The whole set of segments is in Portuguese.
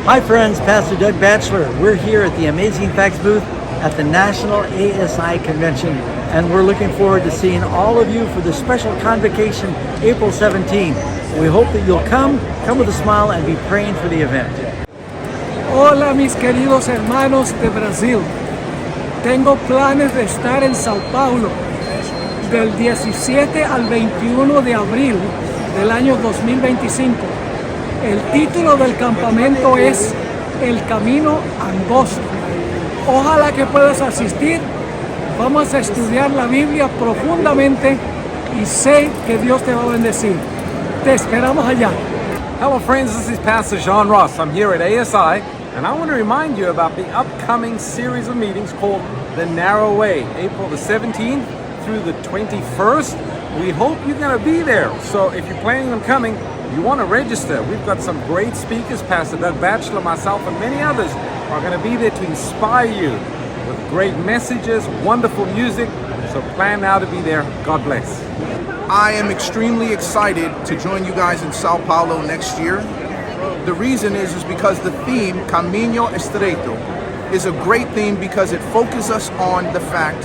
Hi friends, Pastor Doug Batchelor. We're here at the Amazing Facts booth at the National ASI Convention, and we're looking forward to seeing all of you for the special convocation April 17th. We hope that you'll come with a smile, and be praying for the event. Hola mis queridos hermanos de Brasil. Tengo planes de estar en Sao Paulo del 17 al 21 de abril del año 2025. El título del campamento es El Camino Angosto. Ojalá que puedas asistir. Vamos a estudiar la Biblia profundamente y sé que Dios te va a bendecir. Te esperamos allá. Hello friends, this is Pastor John Ross. I'm here at ASI, and I want to remind you about the upcoming series of meetings called The Narrow Way, April the 17th through the 21st. We hope you're going to be there. So if you're planning on coming, you want to register. We've got some great speakers. Pastor Doug Batchelor, myself, and many others are going to be there to inspire you with great messages, wonderful music. So plan now to be there. God bless. I am extremely excited to join you guys in Sao Paulo next year. The reason is because the theme, Caminho Estreito, is a great theme because it focuses us on the fact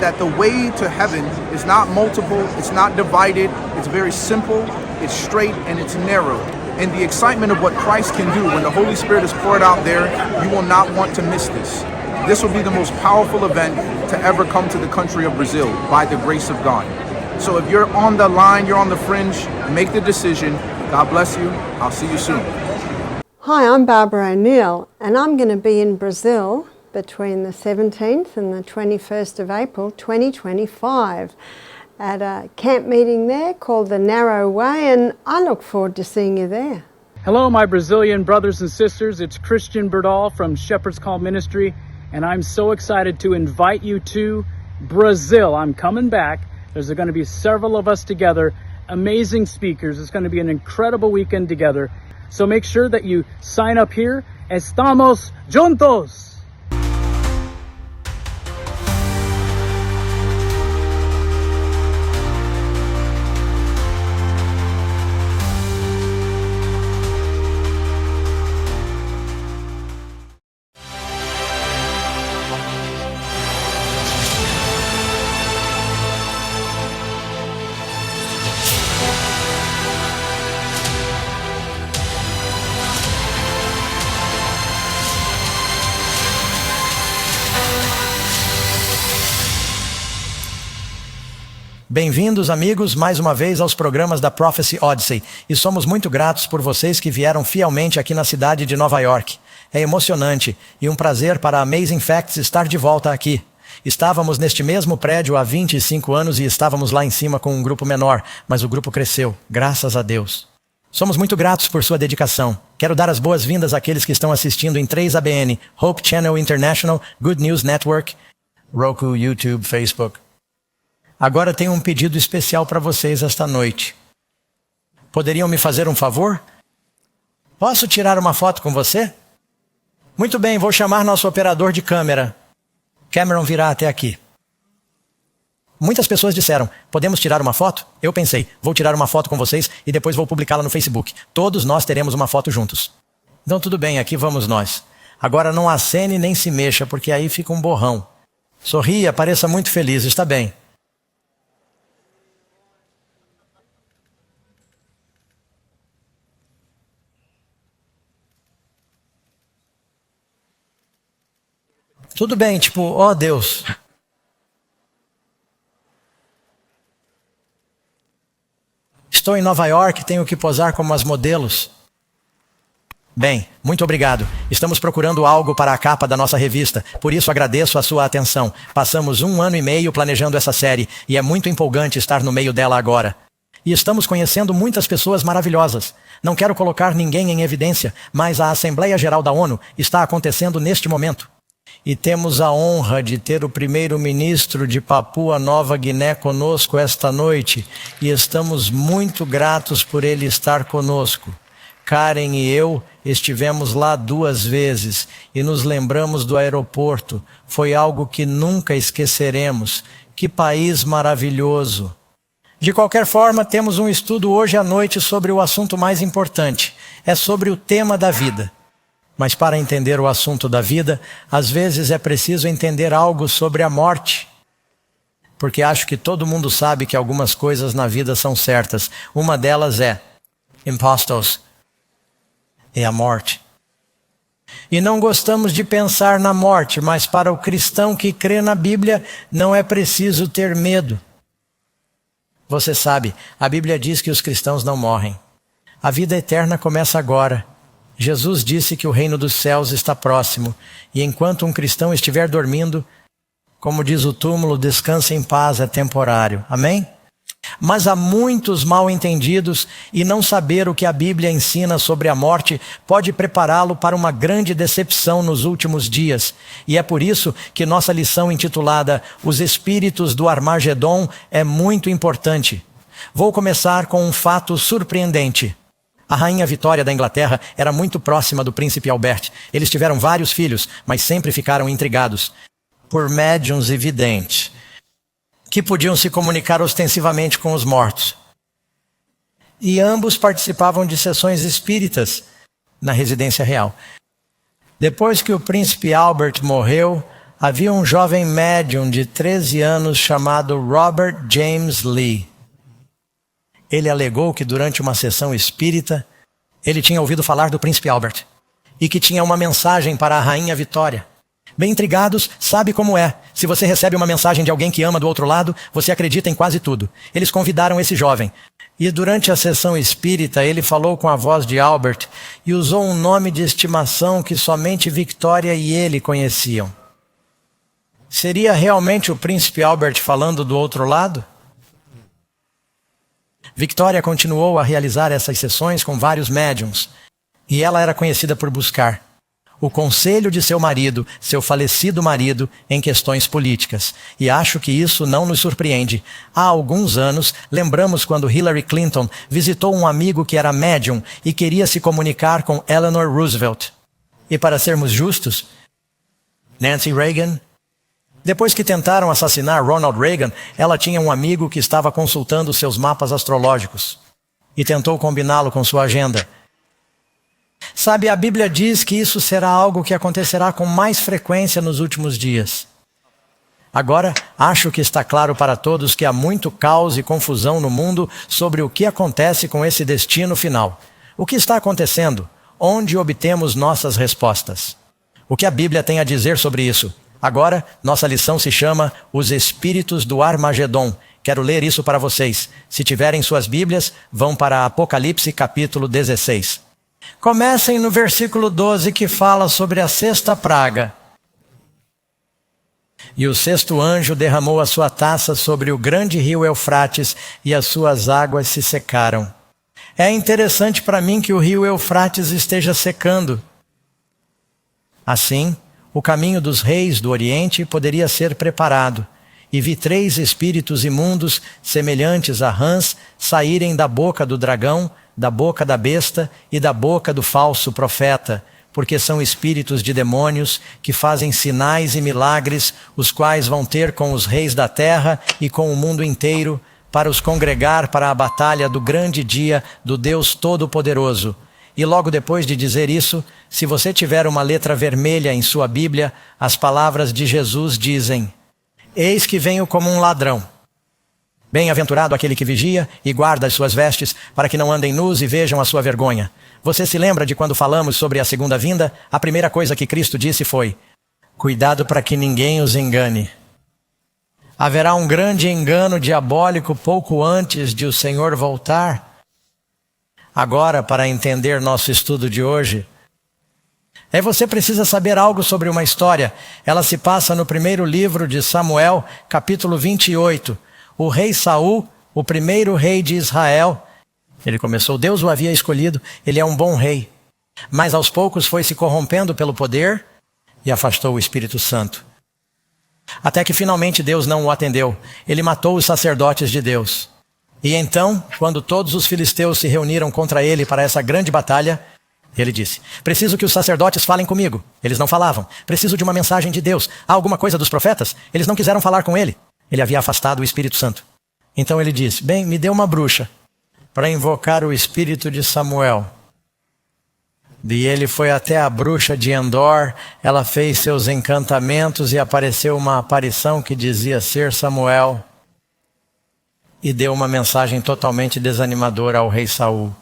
that the way to heaven is not multiple, it's not divided, it's very simple, it's straight, and it's narrow. And the excitement of what Christ can do when the Holy Spirit is poured out there, you will not want to miss this. This will be the most powerful event to ever come to the country of Brazil by the grace of God. So if you're on the line, you're on the fringe, make the decision. God bless you. I'll see you soon. Hi, I'm Barbara O'Neill, and I'm going to be in Brazil between the 17th and the 21st of April 2025 at a camp meeting there called The Narrow Way, and I look forward to seeing you there. Hello, my Brazilian brothers and sisters. It's Christian Berdal from Shepherd's Call Ministry, and I'm so excited to invite you to Brazil. I'm coming back. There's going to be several of us together, amazing speakers. It's going to be an incredible weekend together. So make sure that you sign up here. Estamos juntos! Bem-vindos, amigos, mais uma vez aos programas da Prophecy Odyssey. E somos muito gratos por vocês que vieram fielmente aqui na cidade de Nova York. É emocionante e um prazer para a Amazing Facts estar de volta aqui. Estávamos neste mesmo prédio há 25 anos e estávamos lá em cima com um grupo menor, mas o grupo cresceu, graças a Deus. Somos muito gratos por sua dedicação. Quero dar as boas-vindas àqueles que estão assistindo em 3ABN, Hope Channel International, Good News Network, Roku, YouTube, Facebook. Agora tenho um pedido especial para vocês esta noite. Poderiam me fazer um favor? Posso tirar uma foto com você? Muito bem, vou chamar nosso operador de câmera. Cameron virá até aqui. Muitas pessoas disseram, podemos tirar uma foto? Eu pensei, vou tirar uma foto com vocês e depois vou publicá-la no Facebook. Todos nós teremos uma foto juntos. Então tudo bem, aqui vamos nós. Agora não acene nem se mexa, porque aí fica um borrão. Sorria, pareça muito feliz, está bem. Tudo bem, tipo, ó Deus. Estou em Nova York, tenho que posar como as modelos. Bem, muito obrigado. Estamos procurando algo para a capa da nossa revista, por isso agradeço a sua atenção. Passamos 1 ano e meio planejando essa série e é muito empolgante estar no meio dela agora. E estamos conhecendo muitas pessoas maravilhosas. Não quero colocar ninguém em evidência, mas a Assembleia Geral da ONU está acontecendo neste momento. E temos a honra de ter o primeiro-ministro de Papua Nova Guiné conosco esta noite, e estamos muito gratos por ele estar conosco. Karen e eu estivemos lá 2 vezes e nos lembramos do aeroporto. Foi algo que nunca esqueceremos. Que país maravilhoso! De qualquer forma, temos um estudo hoje à noite sobre o assunto mais importante. É sobre o tema da vida. Mas para entender o assunto da vida, às vezes é preciso entender algo sobre a morte. Porque acho que todo mundo sabe que algumas coisas na vida são certas. Uma delas é impostos, é a morte. E não gostamos de pensar na morte, mas para o cristão que crê na Bíblia, não é preciso ter medo. Você sabe, a Bíblia diz que os cristãos não morrem. A vida eterna começa agora. Jesus disse que o reino dos céus está próximo, e enquanto um cristão estiver dormindo, como diz o túmulo, descansa em paz, é temporário. Amém? Mas há muitos mal entendidos, e não saber o que a Bíblia ensina sobre a morte pode prepará-lo para uma grande decepção nos últimos dias. E é por isso que nossa lição intitulada Os Espíritos do Armagedon é muito importante. Vou começar com um fato surpreendente. A rainha Vitória da Inglaterra era muito próxima do príncipe Albert. Eles tiveram vários filhos, mas sempre ficaram intrigados por médiuns e videntes, que podiam se comunicar ostensivamente com os mortos. E ambos participavam de sessões espíritas na residência real. Depois que o príncipe Albert morreu, havia um jovem médium de 13 anos chamado Robert James Lee. Ele alegou que durante uma sessão espírita, ele tinha ouvido falar do príncipe Albert e que tinha uma mensagem para a rainha Vitória. Bem intrigados, sabe como é. Se você recebe uma mensagem de alguém que ama do outro lado, você acredita em quase tudo. Eles convidaram esse jovem. E durante a sessão espírita, ele falou com a voz de Albert e usou um nome de estimação que somente Victoria e ele conheciam. Seria realmente o príncipe Albert falando do outro lado? Victoria continuou a realizar essas sessões com vários médiums, e ela era conhecida por buscar o conselho de seu marido, seu falecido marido, em questões políticas. E acho que isso não nos surpreende. Há alguns anos, lembramos quando Hillary Clinton visitou um amigo que era médium e queria se comunicar com Eleanor Roosevelt. E para sermos justos, Nancy Reagan. Depois que tentaram assassinar Ronald Reagan, ela tinha um amigo que estava consultando seus mapas astrológicos e tentou combiná-lo com sua agenda. Sabe, a Bíblia diz que isso será algo que acontecerá com mais frequência nos últimos dias. Agora, acho que está claro para todos que há muito caos e confusão no mundo sobre o que acontece com esse destino final. O que está acontecendo? Onde obtemos nossas respostas? O que a Bíblia tem a dizer sobre isso? Agora, nossa lição se chama Os Espíritos do Armagedon. Quero ler isso para vocês. Se tiverem suas Bíblias, vão para Apocalipse capítulo 16. Comecem no versículo 12 que fala sobre a sexta praga. E o sexto anjo derramou a sua taça sobre o grande rio Eufrates e as suas águas se secaram. É interessante para mim que o rio Eufrates esteja secando. Assim, o caminho dos reis do Oriente poderia ser preparado, e vi 3 espíritos imundos, semelhantes a rãs, saírem da boca do dragão, da boca da besta e da boca do falso profeta, porque são espíritos de demônios que fazem sinais e milagres, os quais vão ter com os reis da terra e com o mundo inteiro, para os congregar para a batalha do grande dia do Deus Todo-Poderoso. E logo depois de dizer isso, se você tiver uma letra vermelha em sua Bíblia, as palavras de Jesus dizem: Eis que venho como um ladrão. Bem-aventurado aquele que vigia e guarda as suas vestes, para que não andem nus e vejam a sua vergonha. Você se lembra de quando falamos sobre a segunda vinda? A primeira coisa que Cristo disse foi: cuidado para que ninguém os engane. Haverá um grande engano diabólico pouco antes de o Senhor voltar. Agora, para entender nosso estudo de hoje, você precisa saber algo sobre uma história. Ela se passa no primeiro livro de Samuel, capítulo 28. O rei Saul, o primeiro rei de Israel, ele começou, Deus o havia escolhido, ele é um bom rei. Mas aos poucos foi se corrompendo pelo poder e afastou o Espírito Santo. Até que finalmente Deus não o atendeu. Ele matou os sacerdotes de Deus. E então, quando todos os filisteus se reuniram contra ele para essa grande batalha, ele disse: preciso que os sacerdotes falem comigo. Eles não falavam. Preciso de uma mensagem de Deus. Há alguma coisa dos profetas? Eles não quiseram falar com ele. Ele havia afastado o Espírito Santo. Então ele disse: bem, me dê uma bruxa para invocar o espírito de Samuel. E ele foi até a bruxa de Endor, ela fez seus encantamentos e apareceu uma aparição que dizia ser Samuel e deu uma mensagem totalmente desanimadora ao rei Saul.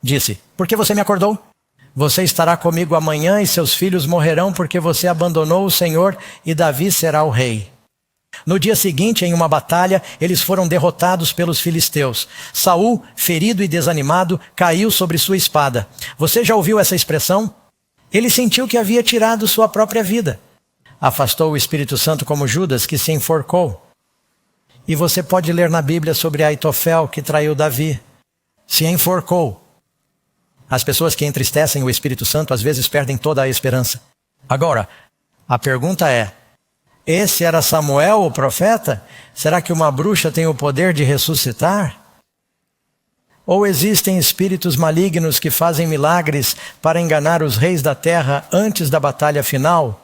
Disse: por que você me acordou? Você estará comigo amanhã e seus filhos morrerão porque você abandonou o Senhor e Davi será o rei. No dia seguinte, em uma batalha, eles foram derrotados pelos filisteus. Saul, ferido e desanimado, caiu sobre sua espada. Você já ouviu essa expressão? Ele sentiu que havia tirado sua própria vida. Afastou o Espírito Santo como Judas, que se enforcou. E você pode ler na Bíblia sobre Aitofel, que traiu Davi. Se enforcou. As pessoas que entristecem o Espírito Santo às vezes perdem toda a esperança. Agora, a pergunta é: esse era Samuel, o profeta? Será que uma bruxa tem o poder de ressuscitar? Ou existem espíritos malignos que fazem milagres para enganar os reis da terra antes da batalha final?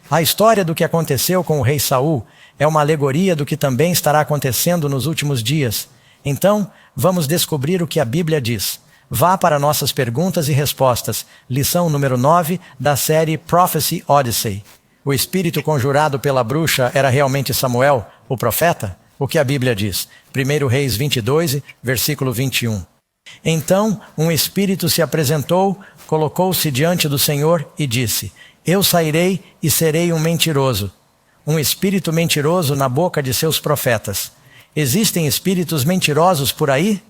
A história do que aconteceu com o rei Saul é uma alegoria do que também estará acontecendo nos últimos dias. Então, vamos descobrir o que a Bíblia diz. Vá para nossas perguntas e respostas, lição número 9 da série Prophecy Odyssey. O espírito conjurado pela bruxa era realmente Samuel, o profeta? O que a Bíblia diz? 1 Reis 22, versículo 21. Então, um espírito se apresentou, colocou-se diante do Senhor e disse: eu sairei e serei um mentiroso. Um espírito mentiroso na boca de seus profetas. Existem espíritos mentirosos por aí?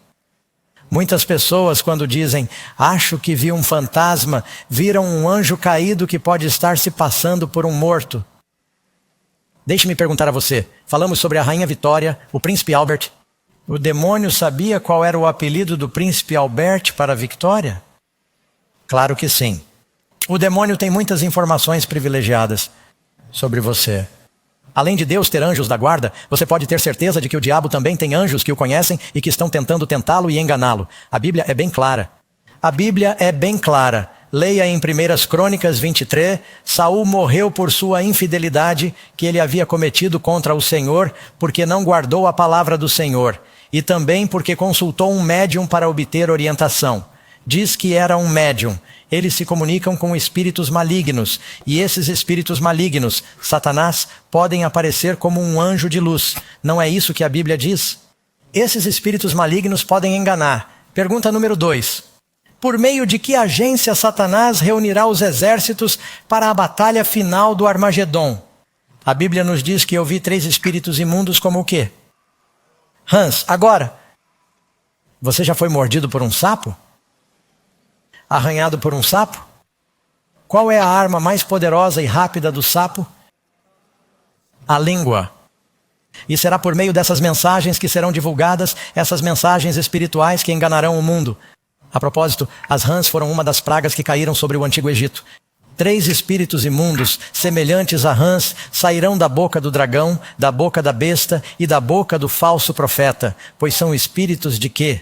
Muitas pessoas, quando dizem, acho que vi um fantasma, viram um anjo caído que pode estar se passando por um morto. Deixe-me perguntar a você, falamos sobre a Rainha Vitória, o Príncipe Albert. O demônio sabia qual era o apelido do Príncipe Albert para Victoria? Claro que sim. O demônio tem muitas informações privilegiadas sobre você. Além de Deus ter anjos da guarda, você pode ter certeza de que o diabo também tem anjos que o conhecem e que estão tentando tentá-lo e enganá-lo. A Bíblia é bem clara. A Bíblia é bem clara. Leia em 1 Crônicas 23, Saul morreu por sua infidelidade que ele havia cometido contra o Senhor, porque não guardou a palavra do Senhor, e também porque consultou um médium para obter orientação. Diz que era um médium. Eles se comunicam com espíritos malignos, e esses espíritos malignos, Satanás, podem aparecer como um anjo de luz. Não é isso que a Bíblia diz? Esses espíritos malignos podem enganar. Pergunta número 2. Por meio de que agência Satanás reunirá os exércitos para a batalha final do Armagedon? A Bíblia nos diz que eu vi 3 espíritos imundos como o quê? Hans, agora, você já foi mordido por um sapo? Arranhado por um sapo? Qual é a arma mais poderosa e rápida do sapo? A língua. E será por meio dessas mensagens que serão divulgadas, essas mensagens espirituais que enganarão o mundo. A propósito, as rãs foram uma das pragas que caíram sobre o Antigo Egito. 3 espíritos imundos, semelhantes a rãs, sairão da boca do dragão, da boca da besta e da boca do falso profeta, pois são espíritos de quê?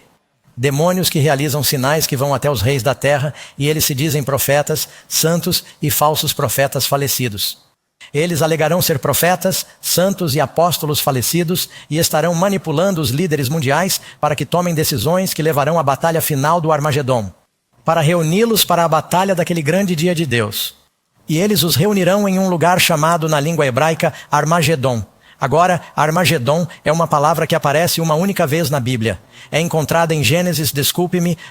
Demônios que realizam sinais que vão até os reis da terra, e eles se dizem profetas, santos e falsos profetas falecidos. Eles alegarão ser profetas, santos e apóstolos falecidos e estarão manipulando os líderes mundiais para que tomem decisões que levarão à batalha final do Armagedon, para reuni-los para a batalha daquele grande dia de Deus. E eles os reunirão em um lugar chamado na língua hebraica Armagedon. Agora, Armagedon é uma palavra que aparece uma única vez na Bíblia. É encontrada em Gênesis,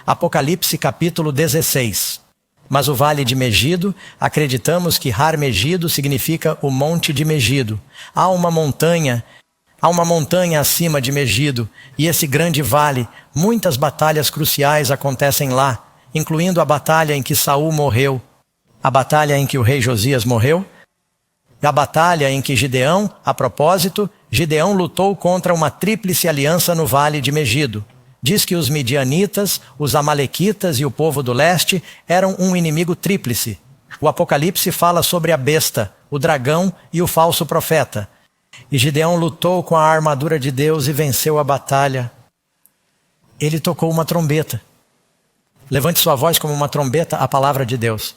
Apocalipse capítulo 16. Mas o vale de Megido, acreditamos que Har Megido significa o monte de Megido. Há uma montanha acima de Megido, e esse grande vale, muitas batalhas cruciais acontecem lá, incluindo a batalha em que Saul morreu, a batalha em que o rei Josias morreu, a batalha em que Gideão, a propósito, Gideão lutou contra uma tríplice aliança no vale de Megido. Diz que os midianitas, os amalequitas e o povo do leste eram um inimigo tríplice. O Apocalipse fala sobre a besta, o dragão e o falso profeta. E Gideão lutou com a armadura de Deus e venceu a batalha. Ele tocou uma trombeta. Levante sua voz como uma trombeta, a palavra de Deus.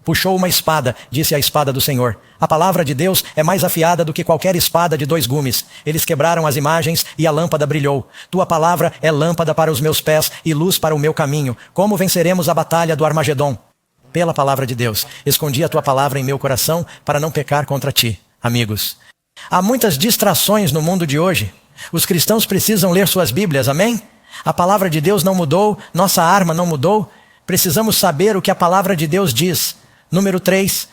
Puxou uma espada, disse a espada do Senhor. A palavra de Deus é mais afiada do que qualquer espada de 2 gumes. Eles quebraram as imagens e a lâmpada brilhou. Tua palavra é lâmpada para os meus pés e luz para o meu caminho. Como venceremos a batalha do Armagedom? Pela palavra de Deus. Escondi a tua palavra em meu coração para não pecar contra ti. Amigos, há muitas distrações no mundo de hoje. Os cristãos precisam ler suas Bíblias, amém? A palavra de Deus não mudou, nossa arma não mudou. Precisamos saber o que a palavra de Deus diz. Número 3.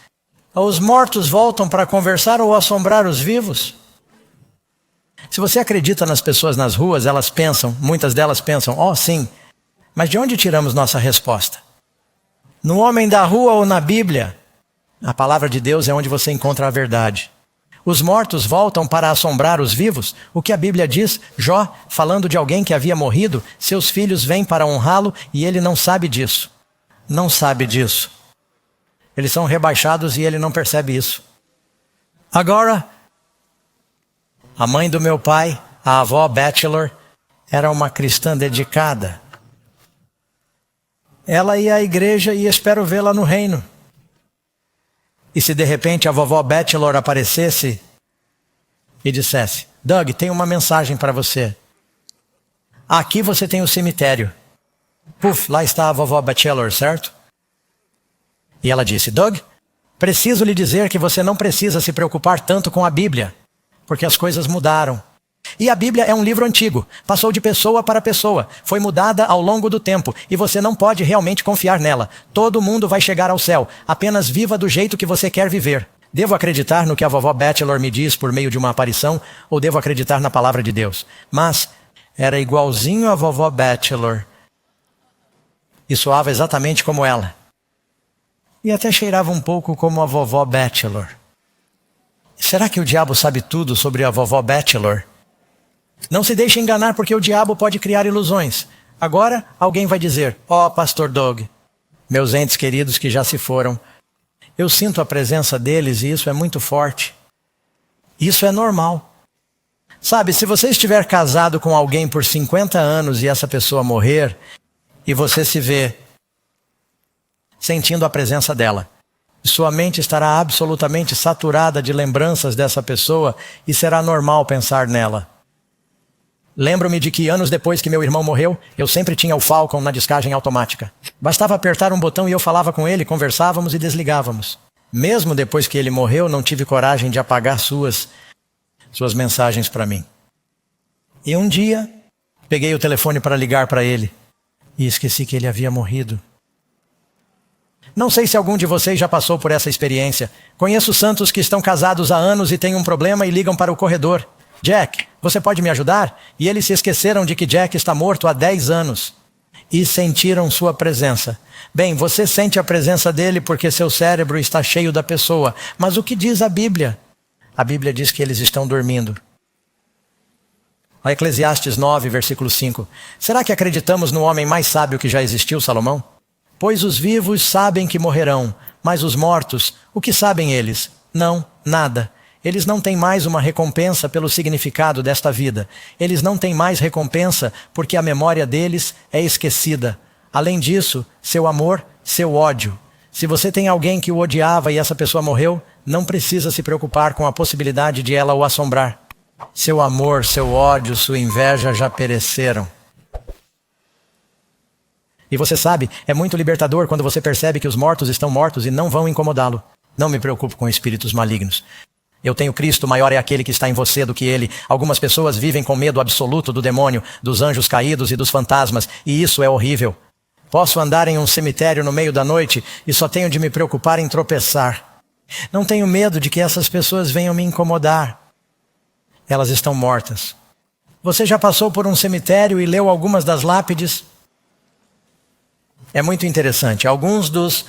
Os mortos voltam para conversar ou assombrar os vivos? Se você acredita nas pessoas nas ruas, elas pensam, muitas delas pensam, oh sim, mas de onde tiramos nossa resposta? No homem da rua ou na Bíblia? A palavra de Deus é onde você encontra a verdade. Os mortos voltam para assombrar os vivos? O que a Bíblia diz? Jó, falando de alguém que havia morrido, seus filhos vêm para honrá-lo e ele não sabe disso. Não sabe disso. Eles são rebaixados e ele não percebe isso. Agora, a mãe do meu pai, a avó Batchelor, era uma cristã dedicada. Ela ia à igreja e espero vê-la no reino. E se de repente a vovó Batchelor aparecesse e dissesse, Doug, tem uma mensagem para você. Aqui você tem o cemitério. Puf, lá está a vovó Batchelor, certo? E ela disse, Doug, preciso lhe dizer que você não precisa se preocupar tanto com a Bíblia, porque as coisas mudaram. E a Bíblia é um livro antigo, passou de pessoa para pessoa, foi mudada ao longo do tempo, e você não pode realmente confiar nela. Todo mundo vai chegar ao céu, apenas viva do jeito que você quer viver. Devo acreditar no que a vovó Batchelor me diz por meio de uma aparição, ou devo acreditar na palavra de Deus? Mas era igualzinho a vovó Batchelor, e soava exatamente como ela. E até cheirava um pouco como a vovó Batchelor. Será que o diabo sabe tudo sobre a vovó Batchelor? Não se deixe enganar porque o diabo pode criar ilusões. Agora alguém vai dizer, pastor Doug, meus entes queridos que já se foram, eu sinto a presença deles e isso é muito forte. Isso é normal. Sabe, se você estiver casado com alguém por 50 anos e essa pessoa morrer, e você se vê sentindo a presença dela. Sua mente estará absolutamente saturada de lembranças dessa pessoa e será normal pensar nela. Lembro-me de que anos depois que meu irmão morreu, eu sempre tinha o Falcon na descagem automática. Bastava apertar um botão e eu falava com ele, conversávamos e desligávamos. Mesmo depois que ele morreu, não tive coragem de apagar suas mensagens para mim. E um dia, peguei o telefone para ligar para ele e esqueci que ele havia morrido. Não sei se algum de vocês já passou por essa experiência. Conheço santos que estão casados há anos e têm um problema e ligam para o corredor. Jack, você pode me ajudar? E eles se esqueceram de que Jack está morto há 10 anos. E sentiram sua presença. Bem, você sente a presença dele porque seu cérebro está cheio da pessoa. Mas o que diz a Bíblia? A Bíblia diz que eles estão dormindo. A Eclesiastes 9, versículo 5. Será que acreditamos no homem mais sábio que já existiu, Salomão? Pois os vivos sabem que morrerão, mas os mortos, o que sabem eles? Não, nada. Eles não têm mais uma recompensa pelo significado desta vida. Eles não têm mais recompensa porque a memória deles é esquecida. Além disso, seu amor, seu ódio. Se você tem alguém que o odiava e essa pessoa morreu, não precisa se preocupar com a possibilidade de ela o assombrar. Seu amor, seu ódio, sua inveja já pereceram. E você sabe, é muito libertador quando você percebe que os mortos estão mortos e não vão incomodá-lo. Não me preocupo com espíritos malignos. Eu tenho Cristo, maior é aquele que está em você do que ele. Algumas pessoas vivem com medo absoluto do demônio, dos anjos caídos e dos fantasmas, e isso é horrível. Posso andar em um cemitério no meio da noite e só tenho de me preocupar em tropeçar. Não tenho medo de que essas pessoas venham me incomodar. Elas estão mortas. Você já passou por um cemitério e leu algumas das lápides? É muito interessante. Alguns dos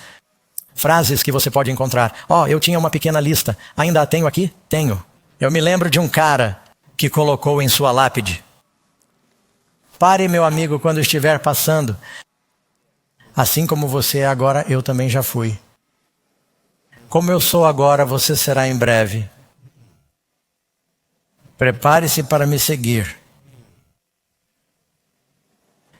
frases que você pode encontrar. Eu tinha uma pequena lista. Ainda a tenho aqui? Tenho. Eu me lembro de um cara que colocou em sua lápide. Pare, meu amigo, quando estiver passando. Assim como você é agora, eu também já fui. Como eu sou agora, você será em breve. Prepare-se para me seguir.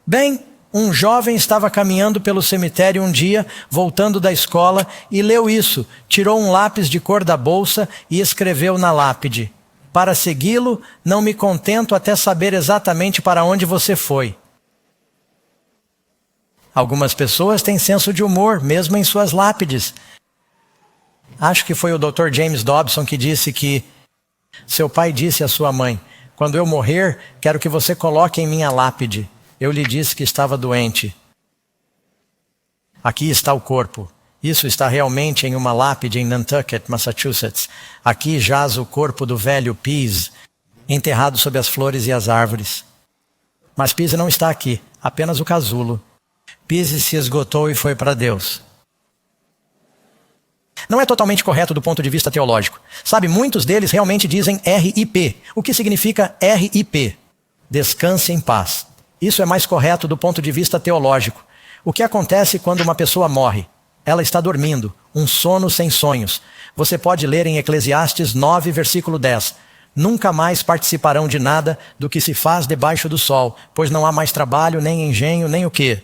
Bem, Um jovem estava caminhando pelo cemitério um dia, voltando da escola, e leu isso, tirou um lápis de cor da bolsa e escreveu na lápide: para segui-lo, não me contento até saber exatamente para onde você foi. Algumas pessoas têm senso de humor, mesmo em suas lápides. Acho que foi o Dr. James Dobson que disse que seu pai disse à sua mãe: quando eu morrer, quero que você coloque em minha lápide: eu lhe disse que estava doente. Aqui está o corpo. Isso está realmente em uma lápide em Nantucket, Massachusetts. Aqui jaz o corpo do velho Pease, enterrado sob as flores e as árvores. Mas Pease não está aqui, apenas o casulo. Pease se esgotou e foi para Deus. Não é totalmente correto do ponto de vista teológico. Sabe, muitos deles realmente dizem RIP. O que significa RIP? Descanse em paz. Isso é mais correto do ponto de vista teológico. O que acontece quando uma pessoa morre? Ela está dormindo, um sono sem sonhos. Você pode ler em Eclesiastes 9, versículo 10. Nunca mais participarão de nada do que se faz debaixo do sol, pois não há mais trabalho, nem engenho, nem o quê?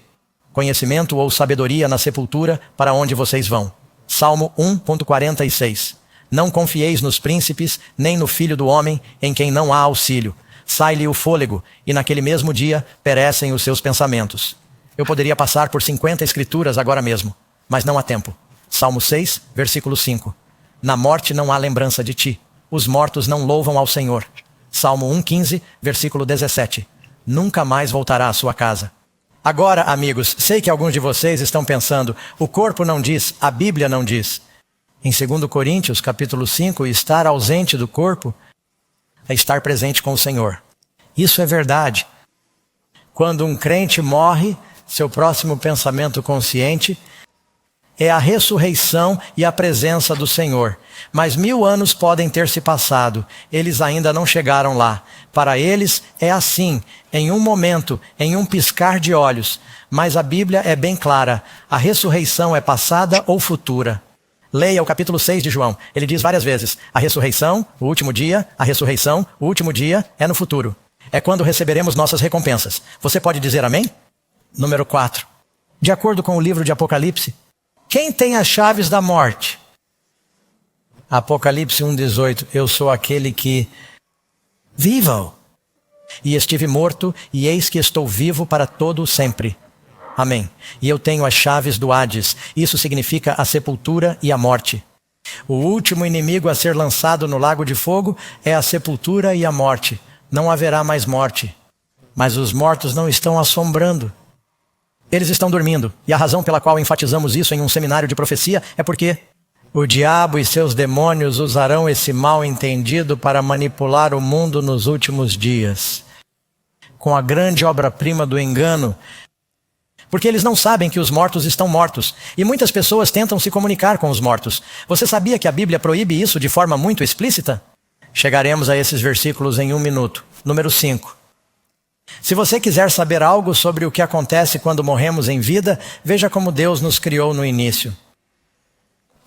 Conhecimento ou sabedoria na sepultura para onde vocês vão. Salmo 1.46. Não confieis nos príncipes, nem no filho do homem, em quem não há auxílio. Sai-lhe o fôlego, e naquele mesmo dia perecem os seus pensamentos. Eu poderia passar por 50 escrituras agora mesmo, mas não há tempo. Salmo 6, versículo 5. Na morte não há lembrança de ti. Os mortos não louvam ao Senhor. Salmo 1:15, versículo 17. Nunca mais voltará à sua casa. Agora, amigos, sei que alguns de vocês estão pensando, o corpo não diz, a Bíblia não diz. Em 2 Coríntios, capítulo 5, estar ausente do corpo é estar presente com o Senhor. Isso é verdade. Quando um crente morre, seu próximo pensamento consciente é a ressurreição e a presença do Senhor. Mas 1000 anos podem ter se passado, eles ainda não chegaram lá. Para eles é assim, em um momento, em um piscar de olhos. Mas a Bíblia é bem clara, a ressurreição é passada ou futura. Leia o capítulo 6 de João, ele diz várias vezes, a ressurreição, o último dia, a ressurreição, o último dia é no futuro. É quando receberemos nossas recompensas. Você pode dizer amém? Número 4. De acordo com o livro de Apocalipse, quem tem as chaves da morte? Apocalipse 1:18, eu sou aquele que vivo. E estive morto, e eis que estou vivo para todo o sempre. Amém. E eu tenho as chaves do Hades. Isso significa a sepultura e a morte. O último inimigo a ser lançado no lago de fogo é a sepultura e a morte. Não haverá mais morte. Mas os mortos não estão assombrando. Eles estão dormindo. E a razão pela qual enfatizamos isso em um seminário de profecia é porque o diabo e seus demônios usarão esse mal entendido para manipular o mundo nos últimos dias. Com a grande obra-prima do engano, porque eles não sabem que os mortos estão mortos. E muitas pessoas tentam se comunicar com os mortos. Você sabia que a Bíblia proíbe isso de forma muito explícita? Chegaremos a esses versículos em 1 minuto. Número 5. Se você quiser saber algo sobre o que acontece quando morremos em vida, veja como Deus nos criou no início.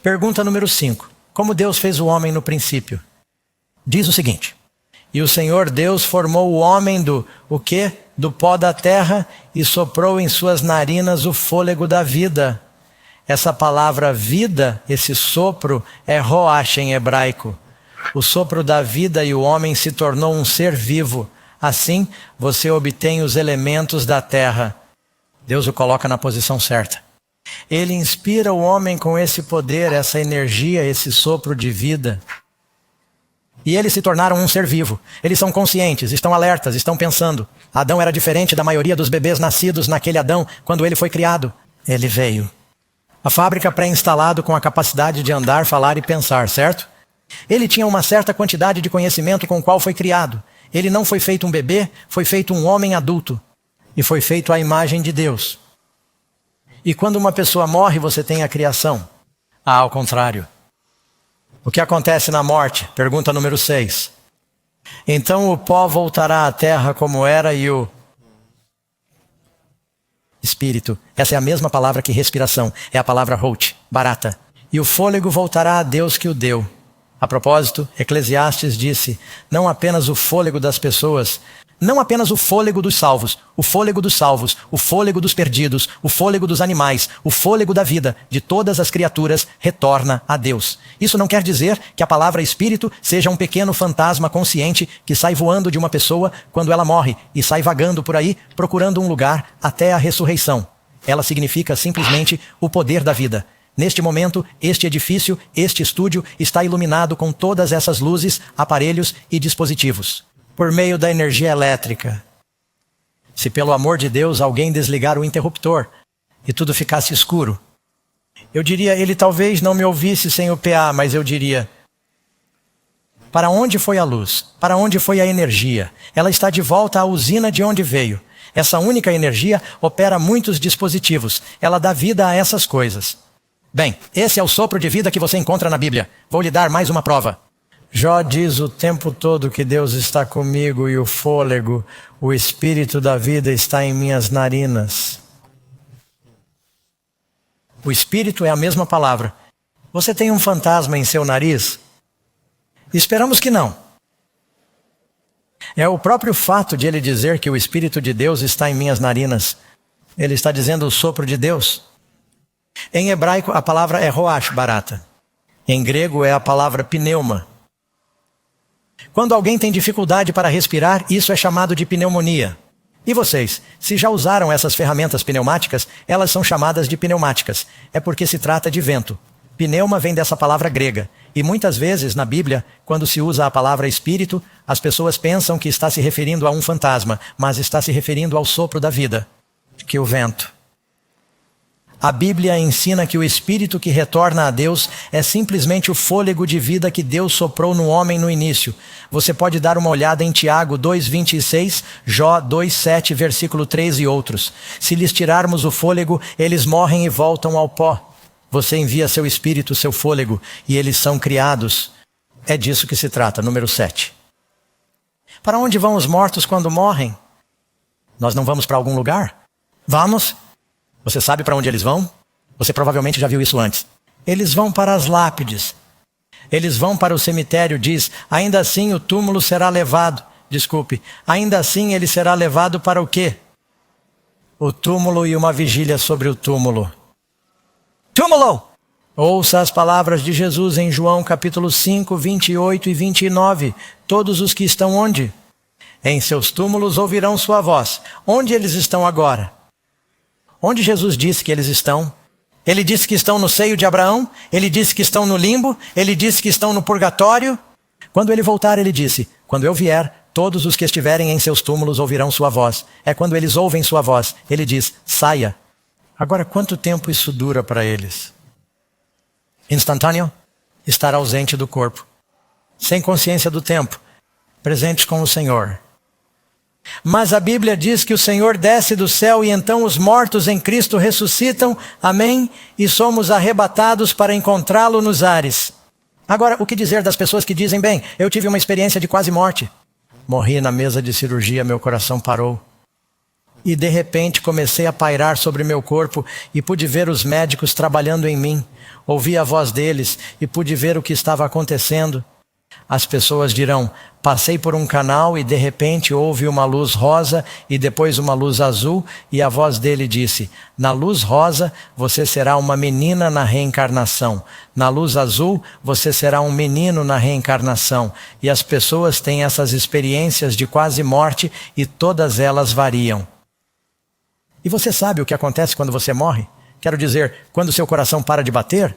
Pergunta número 5. Como Deus fez o homem no princípio? Diz o seguinte: e o Senhor Deus formou o homem o quê? Do pó da terra e soprou em suas narinas o fôlego da vida. Essa palavra vida, esse sopro, é roach em hebraico. O sopro da vida e o homem se tornou um ser vivo. Assim, você obtém os elementos da terra. Deus o coloca na posição certa. Ele inspira o homem com esse poder, essa energia, esse sopro de vida. E eles se tornaram um ser vivo. Eles são conscientes, estão alertas, estão pensando. Adão era diferente da maioria dos bebês nascidos naquele Adão quando ele foi criado. Ele veio. A fábrica pré-instalado com a capacidade de andar, falar e pensar, certo? Ele tinha uma certa quantidade de conhecimento com o qual foi criado. Ele não foi feito um bebê, foi feito um homem adulto. E foi feito à imagem de Deus. E quando uma pessoa morre, você tem a criação. Ao contrário. O que acontece na morte? Pergunta número 6. Então o pó voltará à terra como era e o espírito. Essa é a mesma palavra que respiração. É a palavra roach, barata. E o fôlego voltará a Deus que o deu. A propósito, Eclesiastes disse, não apenas o fôlego das pessoas, Não apenas o fôlego dos salvos, o fôlego dos salvos, o fôlego dos perdidos, o fôlego dos animais, o fôlego da vida de todas as criaturas retorna a Deus. Isso não quer dizer que a palavra espírito seja um pequeno fantasma consciente que sai voando de uma pessoa quando ela morre e sai vagando por aí procurando um lugar até a ressurreição. Ela significa simplesmente o poder da vida. Neste momento, este edifício, este estúdio está iluminado com todas essas luzes, aparelhos e dispositivos. Por meio da energia elétrica. Se pelo amor de Deus alguém desligar o interruptor e tudo ficasse escuro, eu diria, ele talvez não me ouvisse sem o PA, mas eu diria, para onde foi a luz? Para onde foi a energia? Ela está de volta à usina de onde veio. Essa única energia opera muitos dispositivos. Ela dá vida a essas coisas. Bem, esse é o sopro de vida que você encontra na Bíblia. Vou lhe dar mais uma prova. Jó diz o tempo todo que Deus está comigo e o fôlego, o espírito da vida está em minhas narinas. O espírito é a mesma palavra. Você tem um fantasma em seu nariz? Esperamos que não. É o próprio fato de ele dizer que o espírito de Deus está em minhas narinas. Ele está dizendo o sopro de Deus. Em hebraico a palavra é roach barata. Em grego é a palavra pneuma. Quando alguém tem dificuldade para respirar, isso é chamado de pneumonia. E vocês, se já usaram essas ferramentas pneumáticas, elas são chamadas de pneumáticas. É porque se trata de vento. Pneuma vem dessa palavra grega. E muitas vezes, na Bíblia, quando se usa a palavra espírito, as pessoas pensam que está se referindo a um fantasma, mas está se referindo ao sopro da vida, que o vento. A Bíblia ensina que o espírito que retorna a Deus é simplesmente o fôlego de vida que Deus soprou no homem no início. Você pode dar uma olhada em Tiago 2:26, Jó 2:7, versículo 3 e outros. Se lhes tirarmos o fôlego, eles morrem e voltam ao pó. Você envia seu espírito, seu fôlego, e eles são criados. É disso que se trata, número 7. Para onde vão os mortos quando morrem? Nós não vamos para algum lugar? Vamos? Você sabe para onde eles vão? Você provavelmente já viu isso antes. Eles vão para as lápides. Eles vão para o cemitério, diz, ainda assim o túmulo será levado. Desculpe, ainda assim ele será levado para o quê? O túmulo e uma vigília sobre o túmulo. Túmulo! Ouça as palavras de Jesus em João capítulo 5, 28 e 29. Todos os que estão onde? Em seus túmulos ouvirão sua voz. Onde eles estão agora? Onde Jesus disse que eles estão? Ele disse que estão no seio de Abraão? Ele disse que estão no limbo? Ele disse que estão no purgatório? Quando ele voltar, ele disse, quando eu vier, todos os que estiverem em seus túmulos ouvirão sua voz. É quando eles ouvem sua voz. Ele diz, saia. Agora, quanto tempo isso dura para eles? Instantâneo? Estar ausente do corpo. Sem consciência do tempo. Presentes com o Senhor. Mas a Bíblia diz que o Senhor desce do céu e então os mortos em Cristo ressuscitam, amém? E somos arrebatados para encontrá-lo nos ares. Agora, o que dizer das pessoas que dizem, bem, eu tive uma experiência de quase morte. Morri na mesa de cirurgia, meu coração parou. E de repente comecei a pairar sobre meu corpo e pude ver os médicos trabalhando em mim. Ouvi a voz deles e pude ver o que estava acontecendo. As pessoas dirão, passei por um canal e de repente houve uma luz rosa e depois uma luz azul e a voz dele disse, na luz rosa você será uma menina na reencarnação, na luz azul você será um menino na reencarnação. E as pessoas têm essas experiências de quase morte e todas elas variam. E você sabe o que acontece quando você morre? Quero dizer, quando seu coração para de bater?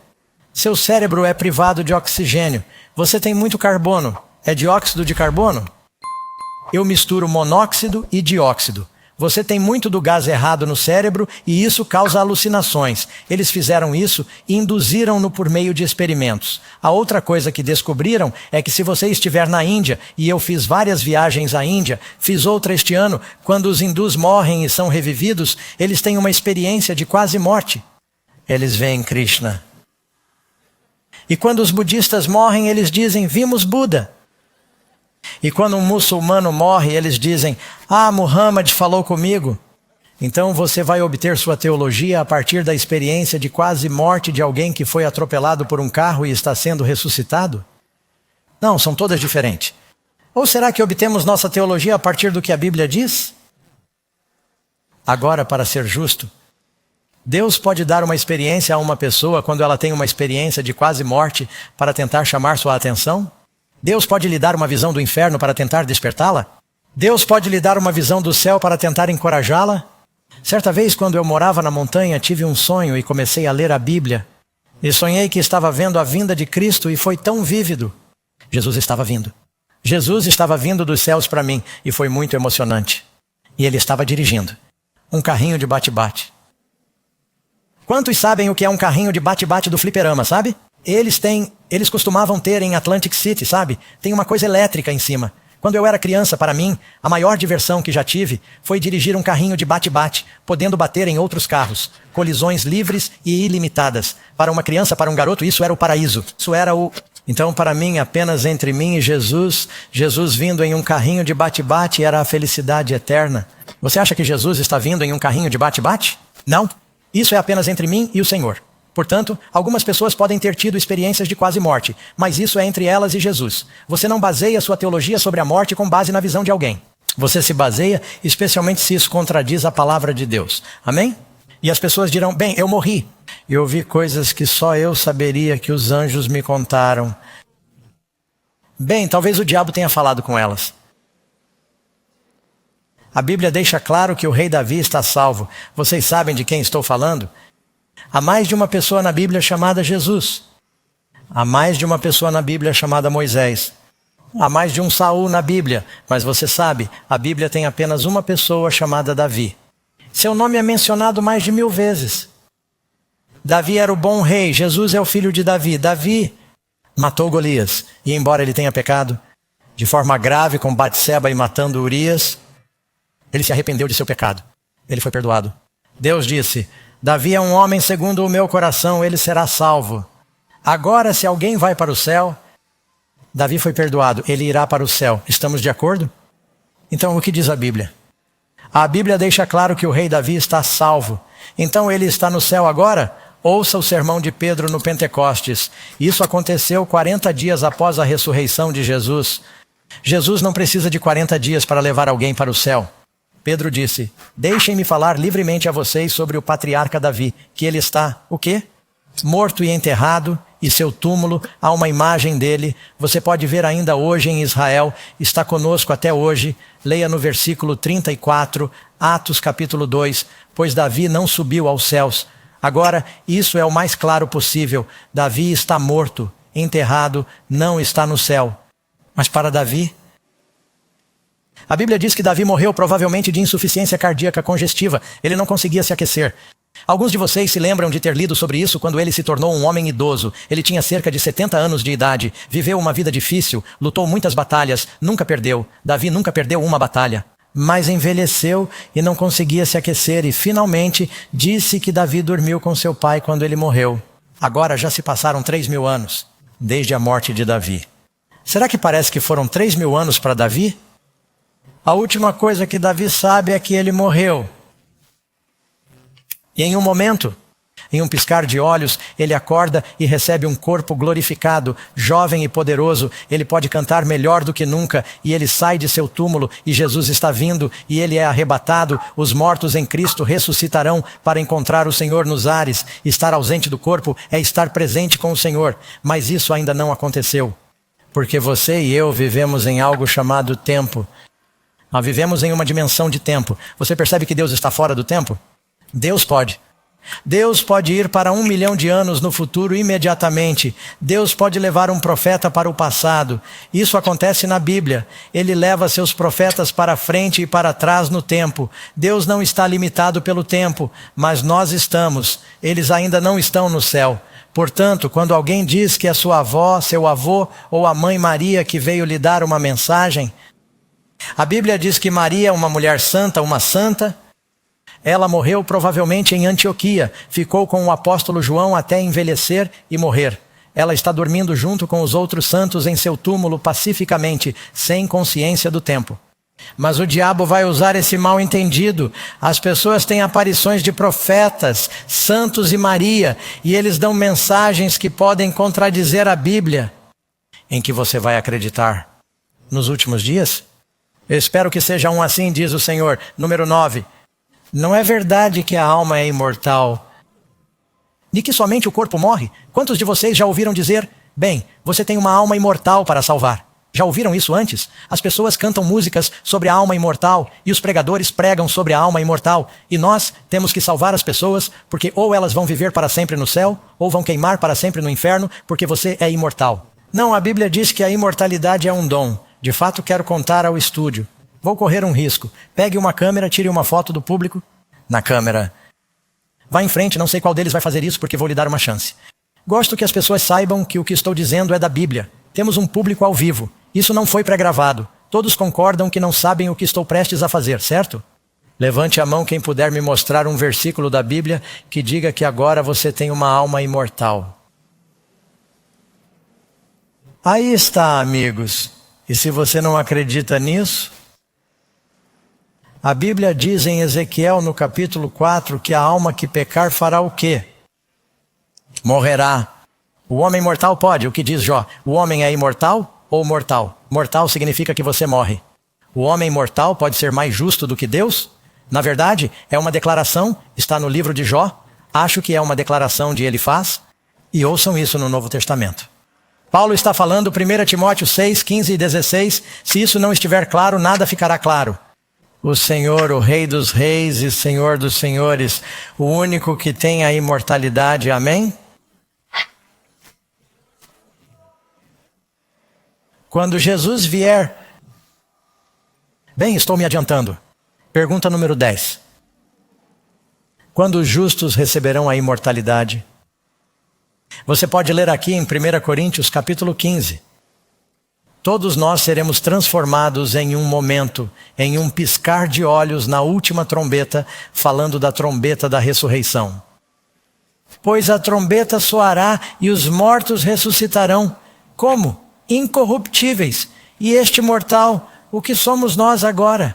Seu cérebro é privado de oxigênio. Você tem muito carbono. É dióxido de carbono? Eu misturo monóxido e dióxido. Você tem muito do gás errado no cérebro e isso causa alucinações. Eles fizeram isso e induziram-no por meio de experimentos. A outra coisa que descobriram é que se você estiver na Índia, e eu fiz várias viagens à Índia, fiz outra este ano, quando os hindus morrem e são revividos, eles têm uma experiência de quase morte. Eles veem Krishna. E quando os budistas morrem, eles dizem, vimos Buda. E quando um muçulmano morre, eles dizem, Muhammad falou comigo. Então você vai obter sua teologia a partir da experiência de quase morte de alguém que foi atropelado por um carro e está sendo ressuscitado? Não, são todas diferentes. Ou será que obtemos nossa teologia a partir do que a Bíblia diz? Agora, para ser justo, Deus pode dar uma experiência a uma pessoa quando ela tem uma experiência de quase morte para tentar chamar sua atenção? Deus pode lhe dar uma visão do inferno para tentar despertá-la? Deus pode lhe dar uma visão do céu para tentar encorajá-la? Certa vez, quando eu morava na montanha, tive um sonho e comecei a ler a Bíblia. E sonhei que estava vendo a vinda de Cristo e foi tão vívido. Jesus estava vindo. Jesus estava vindo dos céus para mim e foi muito emocionante. E ele estava dirigindo um carrinho de bate-bate. Quantos sabem o que é um carrinho de bate-bate do fliperama, sabe? Eles costumavam ter em Atlantic City, sabe? Tem uma coisa elétrica em cima. Quando eu era criança, para mim, a maior diversão que já tive foi dirigir um carrinho de bate-bate, podendo bater em outros carros. Colisões livres e ilimitadas. Para uma criança, para um garoto, isso era o paraíso. Isso era o... Então, para mim, apenas entre mim e Jesus vindo em um carrinho de bate-bate era a felicidade eterna. Você acha que Jesus está vindo em um carrinho de bate-bate? Não. Isso é apenas entre mim e o Senhor. Portanto, algumas pessoas podem ter tido experiências de quase morte, mas isso é entre elas e Jesus. Você não baseia sua teologia sobre a morte com base na visão de alguém. Você se baseia, especialmente se isso contradiz a palavra de Deus. Amém? E as pessoas dirão, bem, eu morri. E ouvi coisas que só eu saberia que os anjos me contaram. Bem, talvez o diabo tenha falado com elas. A Bíblia deixa claro que o rei Davi está salvo. Vocês sabem de quem estou falando? Há mais de uma pessoa na Bíblia chamada Jesus. Há mais de uma pessoa na Bíblia chamada Moisés. Há mais de um Saul na Bíblia. Mas você sabe, a Bíblia tem apenas uma pessoa chamada Davi. Seu nome é mencionado mais de 1000 vezes. Davi era o bom rei. Jesus é o filho de Davi. Davi matou Golias. E embora ele tenha pecado de forma grave com Batseba e matando Urias, ele se arrependeu de seu pecado. Ele foi perdoado. Deus disse, Davi é um homem segundo o meu coração, ele será salvo. Agora, se alguém vai para o céu, Davi foi perdoado, ele irá para o céu. Estamos de acordo? Então, o que diz a Bíblia? A Bíblia deixa claro que o rei Davi está salvo. Então, ele está no céu agora? Ouça o sermão de Pedro no Pentecostes. Isso aconteceu 40 dias após a ressurreição de Jesus. Jesus não precisa de 40 dias para levar alguém para o céu. Pedro disse, deixem-me falar livremente a vocês sobre o patriarca Davi, que ele está, o quê? Morto e enterrado, e seu túmulo, há uma imagem dele, você pode ver ainda hoje em Israel, está conosco até hoje, leia no versículo 34, Atos capítulo 2, pois Davi não subiu aos céus. Agora, isso é o mais claro possível, Davi está morto, enterrado, não está no céu. Mas para Davi... A Bíblia diz que Davi morreu provavelmente de insuficiência cardíaca congestiva. Ele não conseguia se aquecer. Alguns de vocês se lembram de ter lido sobre isso quando ele se tornou um homem idoso. Ele tinha cerca de 70 anos de idade, viveu uma vida difícil, lutou muitas batalhas, nunca perdeu. Davi nunca perdeu uma batalha. Mas envelheceu e não conseguia se aquecer e finalmente disse que Davi dormiu com seu pai quando ele morreu. Agora já se passaram 3.000 anos desde a morte de Davi. Será que parece que foram 3.000 anos para Davi? A última coisa que Davi sabe é que ele morreu. E em um momento, em um piscar de olhos, ele acorda e recebe um corpo glorificado, jovem e poderoso. Ele pode cantar melhor do que nunca e ele sai de seu túmulo e Jesus está vindo e ele é arrebatado. Os mortos em Cristo ressuscitarão para encontrar o Senhor nos ares. Estar ausente do corpo é estar presente com o Senhor, mas isso ainda não aconteceu. Porque você e eu vivemos em algo chamado tempo. Nós vivemos em uma dimensão de tempo. Você percebe que Deus está fora do tempo? Deus pode. Deus pode ir para 1 milhão de anos no futuro imediatamente. Deus pode levar um profeta para o passado. Isso acontece na Bíblia. Ele leva seus profetas para frente e para trás no tempo. Deus não está limitado pelo tempo, mas nós estamos. Eles ainda não estão no céu. Portanto, quando alguém diz que é sua avó, seu avô ou a mãe Maria que veio lhe dar uma mensagem, a Bíblia diz que Maria é uma mulher santa, uma santa. Ela morreu provavelmente em Antioquia. Ficou com o apóstolo João até envelhecer e morrer. Ela está dormindo junto com os outros santos em seu túmulo pacificamente, sem consciência do tempo. Mas o diabo vai usar esse mal entendido. As pessoas têm aparições de profetas, santos e Maria, e eles dão mensagens que podem contradizer a Bíblia. Em que você vai acreditar? nos últimos dias? Eu espero que seja um assim, diz o Senhor. Número 9. Não é verdade que a alma é imortal, de que somente o corpo morre? Quantos de vocês já ouviram dizer, bem, você tem uma alma imortal para salvar? Já ouviram isso antes? As pessoas cantam músicas sobre a alma imortal e os pregadores pregam sobre a alma imortal. E nós temos que salvar as pessoas porque ou elas vão viver para sempre no céu ou vão queimar para sempre no inferno porque você é imortal. Não, a Bíblia diz que a imortalidade é um dom. De fato, quero contar ao estúdio. Vou correr um risco. Pegue uma câmera, tire uma foto do público. Na câmera. Vá em frente, não sei qual deles vai fazer isso porque vou lhe dar uma chance. Gosto que as pessoas saibam que o que estou dizendo é da Bíblia. Temos um público ao vivo. Isso não foi pré-gravado. Todos concordam que não sabem o que estou prestes a fazer, certo? Levante a mão quem puder me mostrar um versículo da Bíblia que diga que agora você tem uma alma imortal. Aí está, amigos. E se você não acredita nisso, a Bíblia diz em Ezequiel, no capítulo 4, que a alma que pecar fará o quê? Morrerá. O homem mortal pode, o que diz Jó? O homem é imortal ou mortal? Mortal significa que você morre. O homem mortal pode ser mais justo do que Deus? Na verdade, é uma declaração, está no livro de Jó. Acho que é uma declaração de Elifaz. E ouçam isso no Novo Testamento. Paulo está falando, 1 Timóteo 6, 15 e 16. Se isso não estiver claro, nada ficará claro. O Senhor, o Rei dos Reis e Senhor dos Senhores, o único que tem a imortalidade. Amém? Quando Jesus vier... Bem, estou me adiantando. Pergunta número 10. Quando os justos receberão a imortalidade? Você pode ler aqui em 1 Coríntios capítulo 15. Todos nós seremos transformados em um momento, em um piscar de olhos na última trombeta, falando da trombeta da ressurreição. Pois a trombeta soará e os mortos ressuscitarão. Como? Incorruptíveis. E este mortal, o que somos nós agora?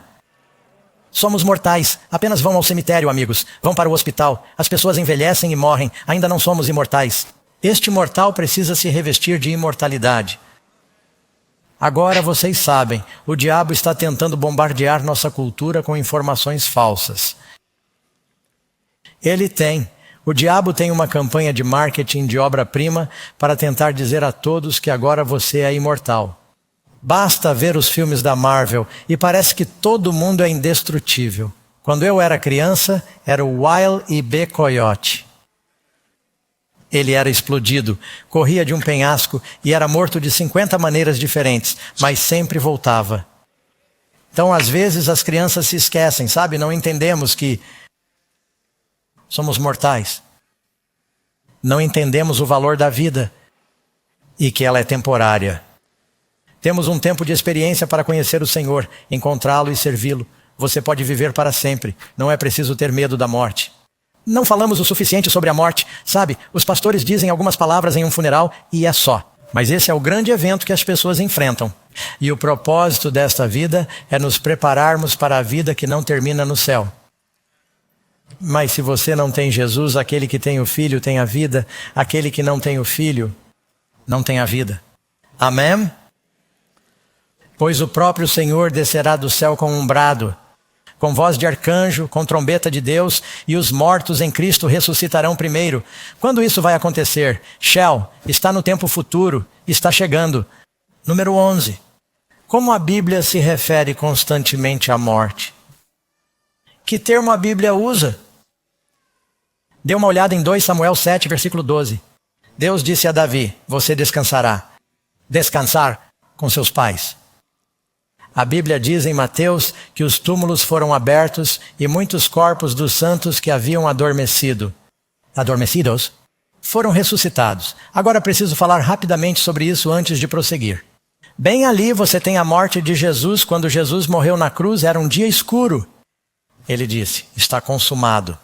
Somos mortais. Apenas vão ao cemitério, amigos. Vão para o hospital. As pessoas envelhecem e morrem. Ainda não somos imortais. Este mortal precisa se revestir de imortalidade. Agora vocês sabem, o diabo está tentando bombardear nossa cultura com informações falsas. O diabo tem uma campanha de marketing de obra-prima para tentar dizer a todos que agora você é imortal. Basta ver os filmes da Marvel e parece que todo mundo é indestrutível. Quando eu era criança, era o Wile E. B. Coyote. Ele era explodido, corria de um penhasco e era morto de 50 maneiras diferentes, mas sempre voltava. Então, às vezes, as crianças se esquecem, sabe? Não entendemos que somos mortais. Não entendemos o valor da vida e que ela é temporária. Temos um tempo de experiência para conhecer o Senhor, encontrá-lo e servi-lo. Você pode viver para sempre, não é preciso ter medo da morte. Não falamos o suficiente sobre a morte, sabe? Os pastores dizem algumas palavras em um funeral e é só. Mas esse é o grande evento que as pessoas enfrentam. E o propósito desta vida é nos prepararmos para a vida que não termina no céu. Mas se você não tem Jesus, aquele que tem o Filho tem a vida, aquele que não tem o Filho não tem a vida. Amém? Pois o próprio Senhor descerá do céu com um brado, com voz de arcanjo, com trombeta de Deus, e os mortos em Cristo ressuscitarão primeiro. Quando isso vai acontecer? Shell, está no tempo futuro, está chegando. Número 11. Como a Bíblia se refere constantemente à morte? Que termo a Bíblia usa? Dê uma olhada em 2 Samuel 7, versículo 12. Deus disse a Davi, você descansará. Descansar com seus pais. A Bíblia diz em Mateus que os túmulos foram abertos e muitos corpos dos santos que haviam adormecidos, foram ressuscitados. Agora preciso falar rapidamente sobre isso antes de prosseguir. Bem ali você tem a morte de Jesus. Quando Jesus morreu na cruz, era um dia escuro. Ele disse, está consumado.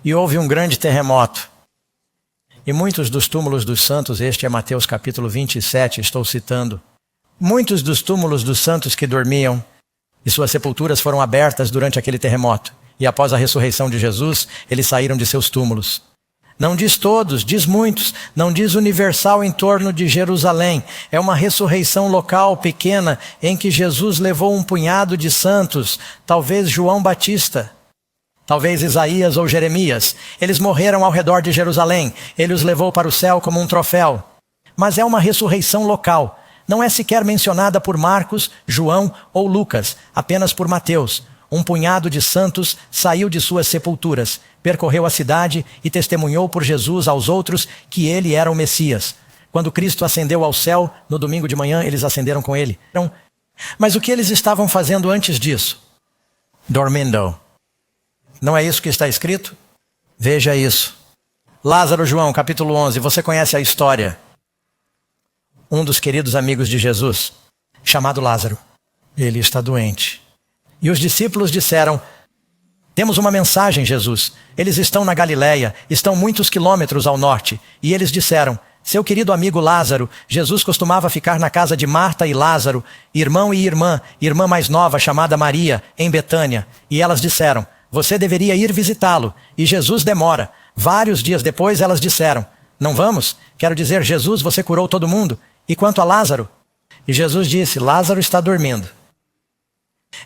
E houve um grande terremoto. E muitos dos túmulos dos santos, este é Mateus capítulo 27, estou citando. Muitos dos túmulos dos santos que dormiam e suas sepulturas foram abertas durante aquele terremoto. E após a ressurreição de Jesus, eles saíram de seus túmulos. Não diz todos, diz muitos. Não diz universal em torno de Jerusalém. É uma ressurreição local, pequena, em que Jesus levou um punhado de santos, talvez João Batista, talvez Isaías ou Jeremias. Eles morreram ao redor de Jerusalém. Ele os levou para o céu como um troféu. Mas é uma ressurreição local. Não é sequer mencionada por Marcos, João ou Lucas, apenas por Mateus. Um punhado de santos saiu de suas sepulturas, percorreu a cidade e testemunhou por Jesus aos outros que ele era o Messias. Quando Cristo ascendeu ao céu, no domingo de manhã, eles ascenderam com ele. Mas o que eles estavam fazendo antes disso? Dormindo. Não é isso que está escrito? Veja isso. Lázaro, João, capítulo 11, você conhece a história. Um dos queridos amigos de Jesus, chamado Lázaro, ele está doente. E os discípulos disseram: temos uma mensagem, Jesus. Eles estão na Galileia, estão muitos quilômetros ao norte. E eles disseram: seu querido amigo Lázaro, Jesus costumava ficar na casa de Marta e Lázaro, irmão e irmã mais nova chamada Maria, em Betânia. E elas disseram: você deveria ir visitá-lo. E Jesus demora. Vários dias depois elas disseram: não vamos? Quero dizer, Jesus, você curou todo mundo. E quanto a Lázaro? E Jesus disse: Lázaro está dormindo.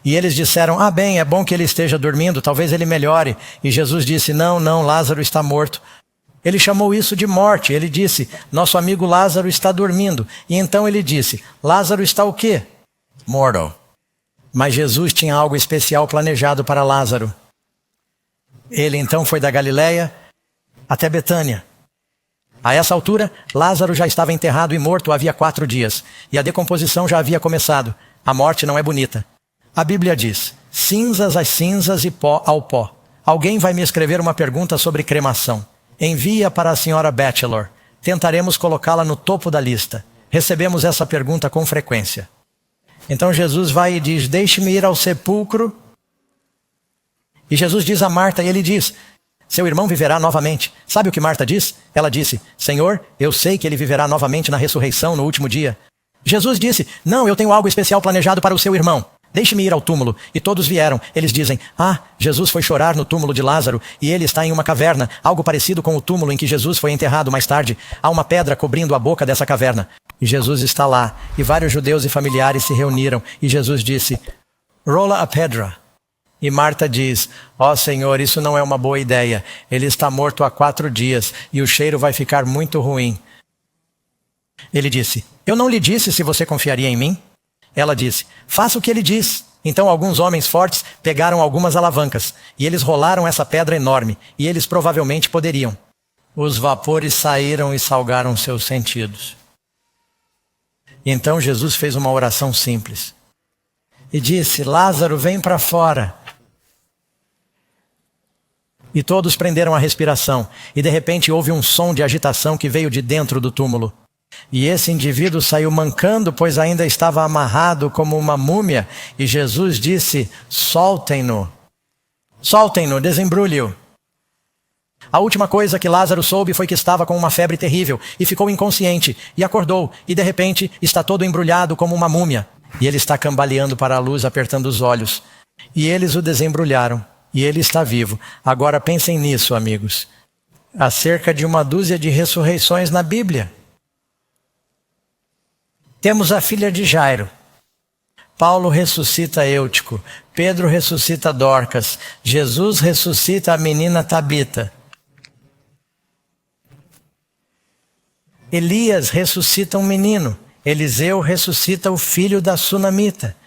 E eles disseram: ah, bem, é bom que ele esteja dormindo, talvez ele melhore. E Jesus disse: não, Lázaro está morto. Ele chamou isso de morte. Ele disse: nosso amigo Lázaro está dormindo. E então ele disse: Lázaro está o quê? Morto. Mas Jesus tinha algo especial planejado para Lázaro. Ele então foi da Galileia até Betânia. A essa altura, Lázaro já estava enterrado e morto havia 4 dias. E a decomposição já havia começado. A morte não é bonita. A Bíblia diz: cinzas às cinzas e pó ao pó. Alguém vai me escrever uma pergunta sobre cremação. Envia para a senhora Batchelor. Tentaremos colocá-la no topo da lista. Recebemos essa pergunta com frequência. Então Jesus vai e diz: deixe-me ir ao sepulcro. E Jesus diz a Marta, e ele diz: seu irmão viverá novamente. Sabe o que Marta diz? Ela disse: Senhor, eu sei que ele viverá novamente na ressurreição no último dia. Jesus disse: não, eu tenho algo especial planejado para o seu irmão. Deixe-me ir ao túmulo. E todos vieram. Eles dizem: ah, Jesus foi chorar no túmulo de Lázaro e ele está em uma caverna, algo parecido com o túmulo em que Jesus foi enterrado mais tarde. Há uma pedra cobrindo a boca dessa caverna. E Jesus está lá. E vários judeus e familiares se reuniram. E Jesus disse: rola a pedra. E Marta diz: ó Senhor, isso não é uma boa ideia. Ele está morto há 4 dias e o cheiro vai ficar muito ruim. Ele disse: eu não lhe disse se você confiaria em mim? Ela disse: faça o que ele diz. Então alguns homens fortes pegaram algumas alavancas e eles rolaram essa pedra enorme e eles provavelmente poderiam. Os vapores saíram e salgaram seus sentidos. Então Jesus fez uma oração simples e disse: Lázaro, vem para fora. E todos prenderam a respiração e de repente houve um som de agitação que veio de dentro do túmulo. E esse indivíduo saiu mancando, pois ainda estava amarrado como uma múmia. E Jesus disse: soltem-no. Soltem-no, desembrulhe-o. A última coisa que Lázaro soube foi que estava com uma febre terrível e ficou inconsciente e acordou. E de repente está todo embrulhado como uma múmia. E ele está cambaleando para a luz, apertando os olhos. E eles o desembrulharam. E ele está vivo. Agora pensem nisso, amigos. Há cerca de 1 dúzia de ressurreições na Bíblia. Temos a filha de Jairo. Paulo ressuscita Eutico. Pedro ressuscita Dorcas. Jesus ressuscita a menina Tabita. Elias ressuscita um menino. Eliseu ressuscita o filho da sunamita.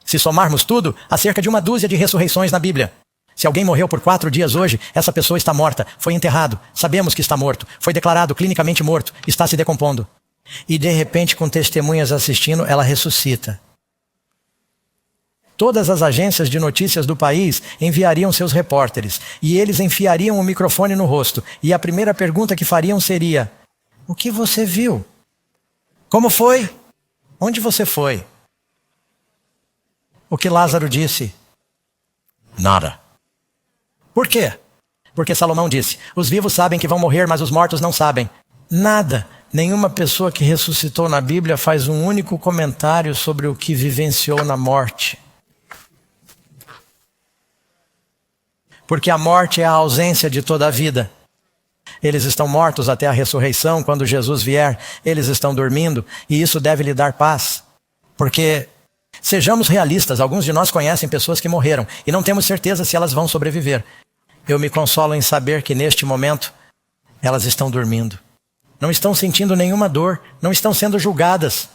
Se somarmos tudo, há cerca de 1 dúzia de ressurreições na Bíblia. Se alguém morreu por 4 dias hoje, essa pessoa está morta. Foi enterrado. Sabemos que está morto. Foi declarado clinicamente morto. Está se decompondo. E de repente, com testemunhas assistindo, ela ressuscita. Todas as agências de notícias do país enviariam seus repórteres. E eles enfiariam o microfone no rosto. E a primeira pergunta que fariam seria: o que você viu? Como foi? Onde você foi? O que Lázaro disse? Nada. Por quê? Porque Salomão disse: os vivos sabem que vão morrer, mas os mortos não sabem. Nada. Nenhuma pessoa que ressuscitou na Bíblia faz um único comentário sobre o que vivenciou na morte. Porque a morte é a ausência de toda a vida. Eles estão mortos até a ressurreição. Quando Jesus vier, eles estão dormindo. E isso deve lhe dar paz. Porque, sejamos realistas, alguns de nós conhecem pessoas que morreram e não temos certeza se elas vão sobreviver. Eu me consolo em saber que neste momento elas estão dormindo. Não estão sentindo nenhuma dor, não estão sendo julgadas.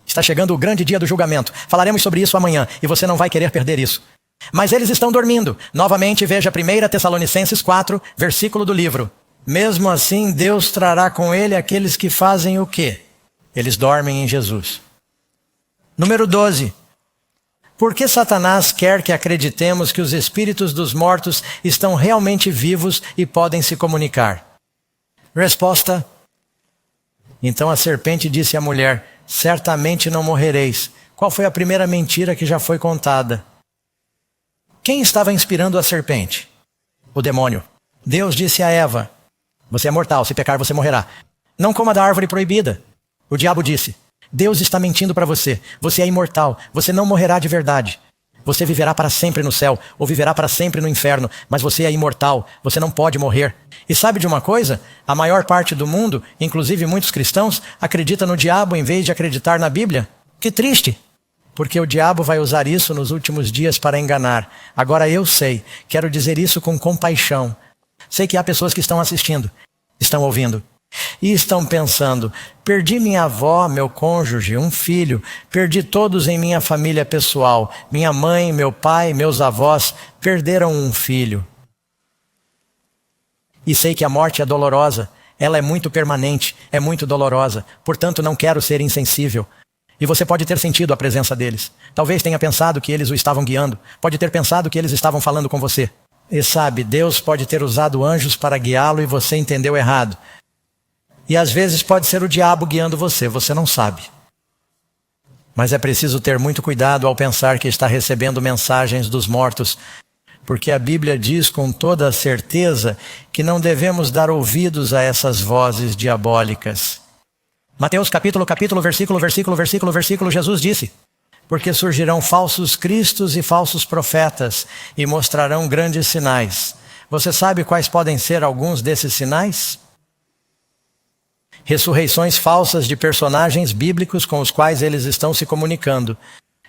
Está chegando o grande dia do julgamento. Falaremos sobre isso amanhã e você não vai querer perder isso. Mas eles estão dormindo. Novamente veja 1 Tessalonicenses 4, versículo do livro. Mesmo assim, Deus trará com ele aqueles que fazem o quê? Eles dormem em Jesus. Número 12. Por que Satanás quer que acreditemos que os espíritos dos mortos estão realmente vivos e podem se comunicar? Resposta. Então a serpente disse à mulher, certamente não morrereis. Qual foi a primeira mentira que já foi contada? Quem estava inspirando a serpente? O demônio. Deus disse a Eva, você é mortal, se pecar você morrerá. Não coma da árvore proibida. O diabo disse, Deus está mentindo para você. Você é imortal, você não morrerá de verdade. Você viverá para sempre no céu, ou viverá para sempre no inferno, mas você é imortal, você não pode morrer. E sabe de uma coisa? A maior parte do mundo, inclusive muitos cristãos, acredita no diabo em vez de acreditar na Bíblia. Que triste! Porque o diabo vai usar isso nos últimos dias para enganar. Agora eu sei, quero dizer isso com compaixão. Sei que há pessoas que estão assistindo, estão ouvindo. E estão pensando, perdi minha avó, meu cônjuge, um filho, perdi todos em minha família pessoal, minha mãe, meu pai, meus avós, perderam um filho. E sei que a morte é dolorosa, ela é muito permanente, é muito dolorosa, portanto não quero ser insensível. E você pode ter sentido a presença deles. Talvez tenha pensado que eles o estavam guiando, pode ter pensado que eles estavam falando com você. E sabe, Deus pode ter usado anjos para guiá-lo e você entendeu errado. E às vezes pode ser o diabo guiando você, você não sabe. Mas é preciso ter muito cuidado ao pensar que está recebendo mensagens dos mortos, porque a Bíblia diz com toda a certeza que não devemos dar ouvidos a essas vozes diabólicas. Mateus capítulo, versículo, Jesus disse, porque surgirão falsos cristos e falsos profetas e mostrarão grandes sinais. Você sabe quais podem ser alguns desses sinais? Ressurreições falsas de personagens bíblicos com os quais eles estão se comunicando,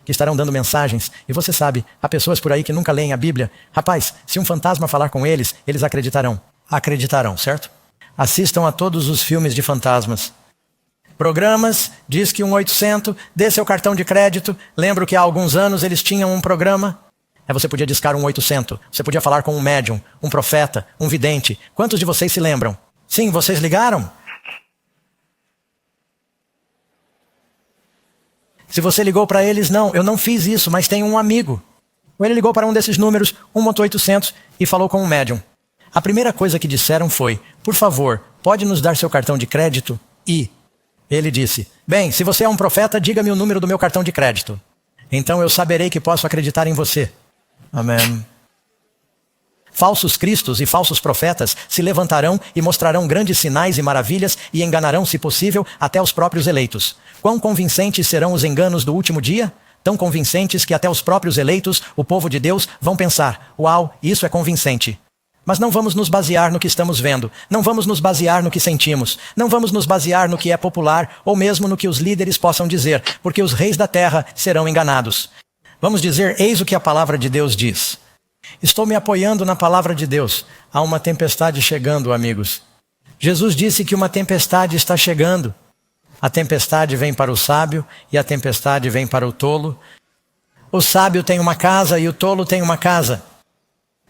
que estarão dando mensagens. E você sabe, há pessoas por aí que nunca leem a Bíblia. Rapaz, se um fantasma falar com eles, eles acreditarão. Acreditarão, certo? Assistam a todos os filmes de fantasmas. Programas, diz que 1-800, dê seu cartão de crédito. Lembro que há alguns anos eles tinham um programa. Você podia discar 1-800. Você podia falar com um médium, um profeta, um vidente. Quantos de vocês se lembram? Sim, vocês ligaram? Se você ligou para eles, não, eu não fiz isso, mas tenho um amigo. Ou ele ligou para um desses números, 1-800, e falou com um médium. A primeira coisa que disseram foi, por favor, pode nos dar seu cartão de crédito? E ele disse, bem, se você é um profeta, diga-me o número do meu cartão de crédito. Então eu saberei que posso acreditar em você. Amém. Falsos cristos e falsos profetas se levantarão e mostrarão grandes sinais e maravilhas e enganarão, se possível, até os próprios eleitos. Quão convincentes serão os enganos do último dia? Tão convincentes que até os próprios eleitos, o povo de Deus, vão pensar, uau, isso é convincente. Mas não vamos nos basear no que estamos vendo, não vamos nos basear no que sentimos, não vamos nos basear no que é popular ou mesmo no que os líderes possam dizer, porque os reis da terra serão enganados. Vamos dizer, eis o que a palavra de Deus diz. Estou me apoiando na palavra de Deus. Há uma tempestade chegando, amigos. Jesus disse que uma tempestade está chegando. A tempestade vem para o sábio e a tempestade vem para o tolo. O sábio tem uma casa e o tolo tem uma casa.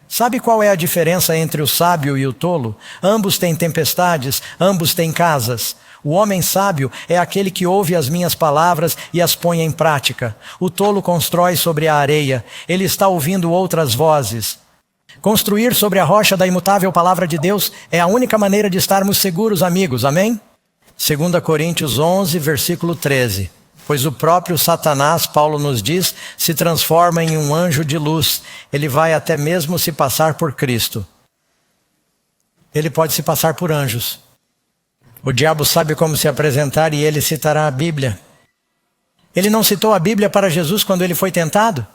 Sabe qual é a diferença entre o sábio e o tolo? Ambos têm tempestades, ambos têm casas. O homem sábio é aquele que ouve as minhas palavras e as põe em prática. O tolo constrói sobre a areia. Ele está ouvindo outras vozes. Construir sobre a rocha da imutável palavra de Deus é a única maneira de estarmos seguros, amigos. Amém? 2 Coríntios 11, versículo 13. Pois o próprio Satanás, Paulo nos diz, se transforma em um anjo de luz. Ele vai até mesmo se passar por Cristo. Ele pode se passar por anjos. O diabo sabe como se apresentar e ele citará a Bíblia. Ele não citou a Bíblia para Jesus quando ele foi tentado?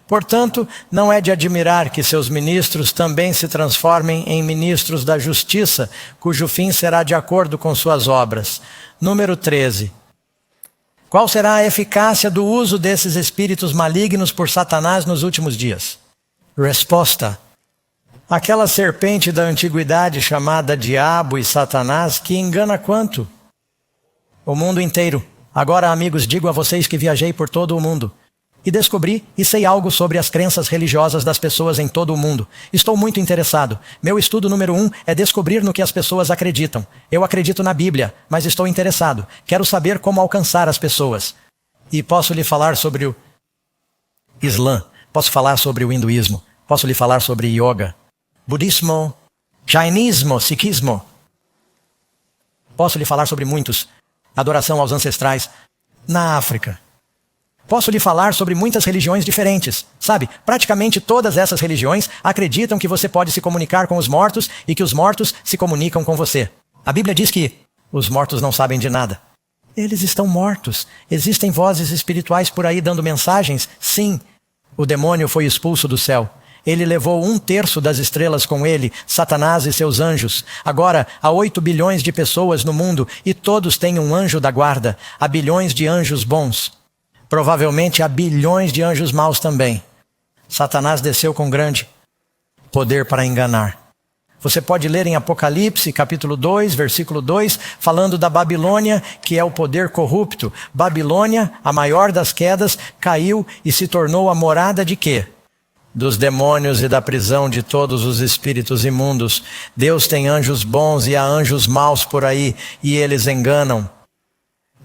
Portanto, não é de admirar que seus ministros também se transformem em ministros da justiça, cujo fim será de acordo com suas obras. Número 13. Qual será a eficácia do uso desses espíritos malignos por Satanás nos últimos dias? Resposta. Aquela serpente da antiguidade chamada Diabo e Satanás, que engana quanto? O mundo inteiro. Agora, amigos, digo a vocês que viajei por todo o mundo e descobri e sei algo sobre as crenças religiosas das pessoas em todo o mundo. Estou muito interessado. Meu estudo número 1 é descobrir no que as pessoas acreditam. Eu acredito na Bíblia, mas estou interessado. Quero saber como alcançar as pessoas. E posso lhe falar sobre o Islã, posso falar sobre o hinduísmo, posso lhe falar sobre yoga, budismo, jainismo, sikhismo. Posso lhe falar sobre muitos. Adoração aos ancestrais na África. Posso lhe falar sobre muitas religiões diferentes. Sabe, praticamente todas essas religiões acreditam que você pode se comunicar com os mortos e que os mortos se comunicam com você. A Bíblia diz que os mortos não sabem de nada. Eles estão mortos. Existem vozes espirituais por aí dando mensagens? Sim. O demônio foi expulso do céu. Ele levou 1/3 das estrelas com ele, Satanás e seus anjos. Agora, há 8 bilhões de pessoas no mundo e todos têm um anjo da guarda. Há bilhões de anjos bons. Provavelmente há bilhões de anjos maus também. Satanás desceu com grande poder para enganar. Você pode ler em Apocalipse, capítulo 2, versículo 2, falando da Babilônia, que é o poder corrupto. Babilônia, a maior das quedas, caiu e se tornou a morada de quê? Dos demônios e da prisão de todos os espíritos imundos. Deus tem anjos bons e há anjos maus por aí, e eles enganam.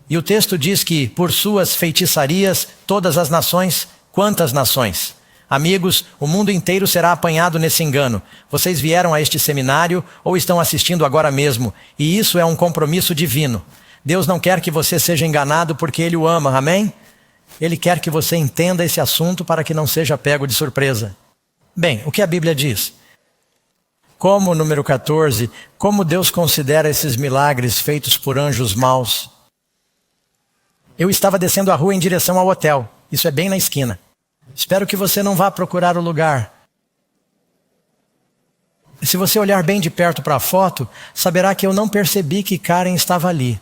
E o texto diz que, por suas feitiçarias, todas as nações, quantas nações? Amigos, o mundo inteiro será apanhado nesse engano. Vocês vieram a este seminário ou estão assistindo agora mesmo, e isso é um compromisso divino. Deus não quer que você seja enganado porque Ele o ama, amém? Ele quer que você entenda esse assunto para que não seja pego de surpresa. Bem, o que a Bíblia diz? Como, número 14, como Deus considera esses milagres feitos por anjos maus? Eu estava descendo a rua em direção ao hotel. Isso é bem na esquina. Espero que você não vá procurar o lugar. Se você olhar bem de perto para a foto, saberá que eu não percebi que Karen estava ali.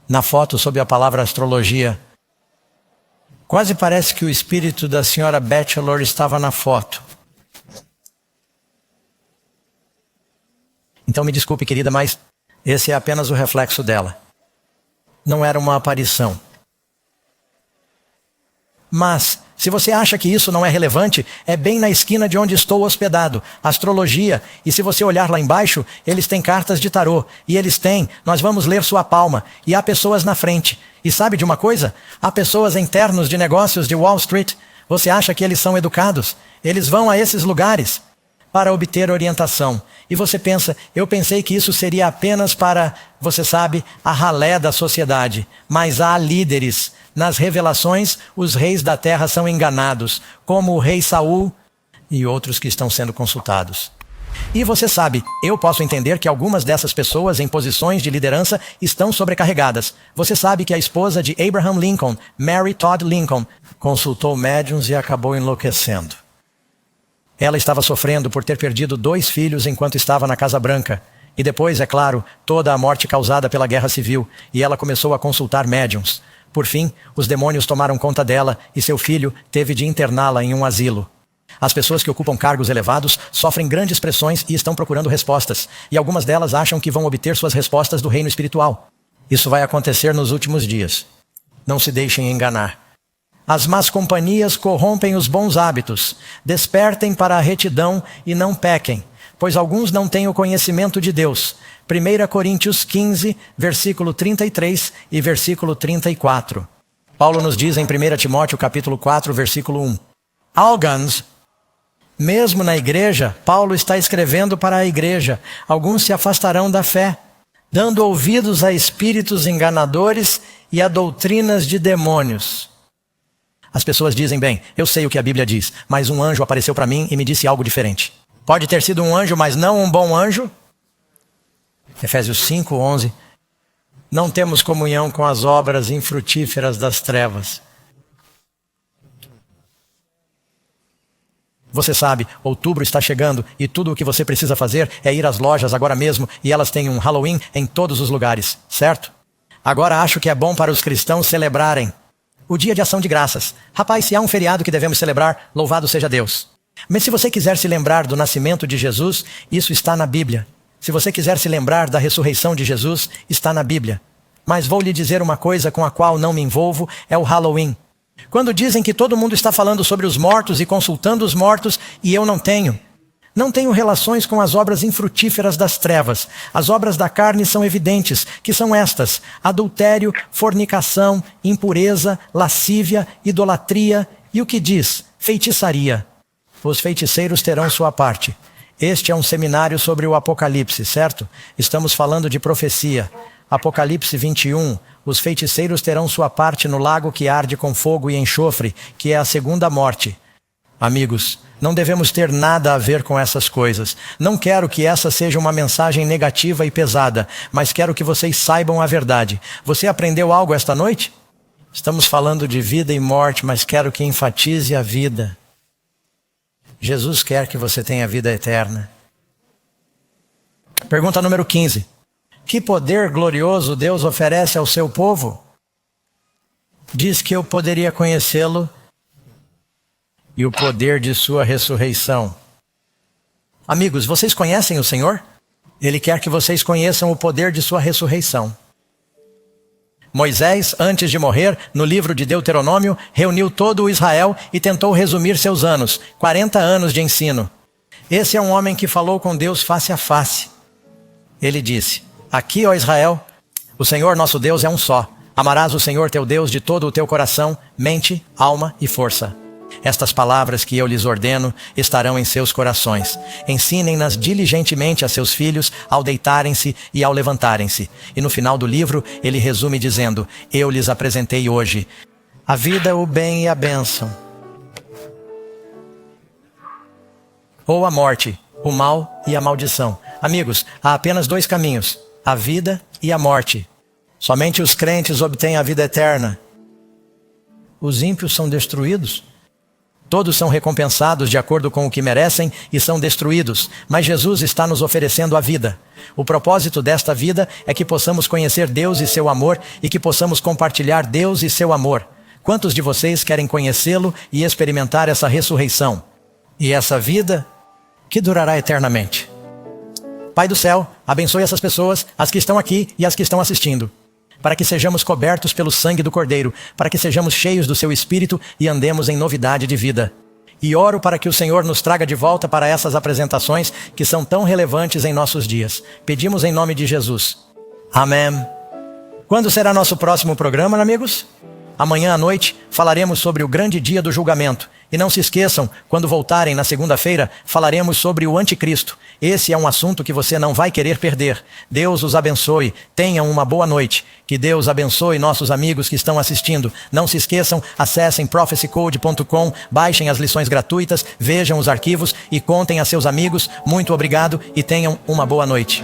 Na foto, sob a palavra astrologia. Quase parece que o espírito da senhora Batchelor estava na foto. Então me desculpe, querida, mas esse é apenas o reflexo dela. Não era uma aparição. Mas, se você acha que isso não é relevante, é bem na esquina de onde estou hospedado, astrologia, e se você olhar lá embaixo, eles têm cartas de tarô, e eles têm, nós vamos ler sua palma, e há pessoas na frente. E sabe de uma coisa? Há pessoas internos de negócios de Wall Street. Você acha que eles são educados? Eles vão a esses lugares para obter orientação. E você pensa, eu pensei que isso seria apenas para, você sabe, a ralé da sociedade. Mas há líderes. Nas revelações, os reis da terra são enganados, como o rei Saul e outros que estão sendo consultados. E você sabe, eu posso entender que algumas dessas pessoas em posições de liderança estão sobrecarregadas. Você sabe que a esposa de Abraham Lincoln, Mary Todd Lincoln, consultou médiuns e acabou enlouquecendo. Ela estava sofrendo por ter perdido 2 filhos enquanto estava na Casa Branca. E depois, é claro, toda a morte causada pela Guerra Civil. E ela começou a consultar médiuns. Por fim, os demônios tomaram conta dela e seu filho teve de interná-la em um asilo. As pessoas que ocupam cargos elevados sofrem grandes pressões e estão procurando respostas. E algumas delas acham que vão obter suas respostas do reino espiritual. Isso vai acontecer nos últimos dias. Não se deixem enganar. As más companhias corrompem os bons hábitos. Despertem para a retidão e não pequem, pois alguns não têm o conhecimento de Deus. 1 Coríntios 15, versículo 33 e versículo 34. Paulo nos diz em 1 Timóteo capítulo 4, versículo 1. Alguns, mesmo na igreja, Paulo está escrevendo para a igreja, alguns se afastarão da fé, dando ouvidos a espíritos enganadores e a doutrinas de demônios. As pessoas dizem, bem, eu sei o que a Bíblia diz, mas um anjo apareceu para mim e me disse algo diferente. Pode ter sido um anjo, mas não um bom anjo? Efésios 5, 11. Não temos comunhão com as obras infrutíferas das trevas. Você sabe, outubro está chegando e tudo o que você precisa fazer é ir às lojas agora mesmo e elas têm um Halloween em todos os lugares, certo? Agora acho que é bom para os cristãos celebrarem o Dia de Ação de Graças. Rapaz, se há um feriado que devemos celebrar, louvado seja Deus. Mas se você quiser se lembrar do nascimento de Jesus, isso está na Bíblia. Se você quiser se lembrar da ressurreição de Jesus, está na Bíblia. Mas vou lhe dizer uma coisa com a qual não me envolvo, é o Halloween. Quando dizem que todo mundo está falando sobre os mortos e consultando os mortos, e eu não tenho. Não tenho relações com as obras infrutíferas das trevas. As obras da carne são evidentes, que são estas: adultério, fornicação, impureza, lascívia, idolatria e o que diz? Feitiçaria. Os feiticeiros terão sua parte. Este é um seminário sobre o Apocalipse, certo? Estamos falando de profecia. Apocalipse 21, os feiticeiros terão sua parte no lago que arde com fogo e enxofre, que é a segunda morte. Amigos, não devemos ter nada a ver com essas coisas. Não quero que essa seja uma mensagem negativa e pesada, mas quero que vocês saibam a verdade. Você aprendeu algo esta noite? Estamos falando de vida e morte, mas quero que enfatize a vida. Jesus quer que você tenha vida eterna. Pergunta número 15. Que poder glorioso Deus oferece ao seu povo? Diz que eu poderia conhecê-lo e o poder de sua ressurreição. Amigos, vocês conhecem o Senhor? Ele quer que vocês conheçam o poder de sua ressurreição. Moisés, antes de morrer, no livro de Deuteronômio, reuniu todo o Israel e tentou resumir seus anos, 40 anos de ensino. Esse é um homem que falou com Deus face a face. Ele disse: aqui, ó Israel, o Senhor nosso Deus é um só. Amarás o Senhor teu Deus de todo o teu coração, mente, alma e força. Estas palavras que eu lhes ordeno estarão em seus corações. Ensinem-nas diligentemente a seus filhos ao deitarem-se e ao levantarem-se. E no final do livro ele resume dizendo: eu lhes apresentei hoje a vida, o bem e a bênção, ou a morte, o mal e a maldição. Amigos, há apenas dois caminhos: a vida e a morte. Somente os crentes obtêm a vida eterna. Os ímpios são destruídos. Todos são recompensados de acordo com o que merecem e são destruídos, mas Jesus está nos oferecendo a vida. O propósito desta vida é que possamos conhecer Deus e seu amor e que possamos compartilhar Deus e seu amor. Quantos de vocês querem conhecê-lo e experimentar essa ressurreição? E essa vida que durará eternamente. Pai do céu, abençoe essas pessoas, as que estão aqui e as que estão assistindo, para que sejamos cobertos pelo sangue do Cordeiro, para que sejamos cheios do seu Espírito e andemos em novidade de vida. E oro para que o Senhor nos traga de volta para essas apresentações que são tão relevantes em nossos dias. Pedimos em nome de Jesus. Amém. Quando será nosso próximo programa, amigos? Amanhã à noite falaremos sobre o grande dia do julgamento. E não se esqueçam, quando voltarem na segunda-feira, falaremos sobre o anticristo. Esse é um assunto que você não vai querer perder. Deus os abençoe. Tenham uma boa noite. Que Deus abençoe nossos amigos que estão assistindo. Não se esqueçam, acessem prophecycode.com, baixem as lições gratuitas, vejam os arquivos e contem a seus amigos. Muito obrigado e tenham uma boa noite.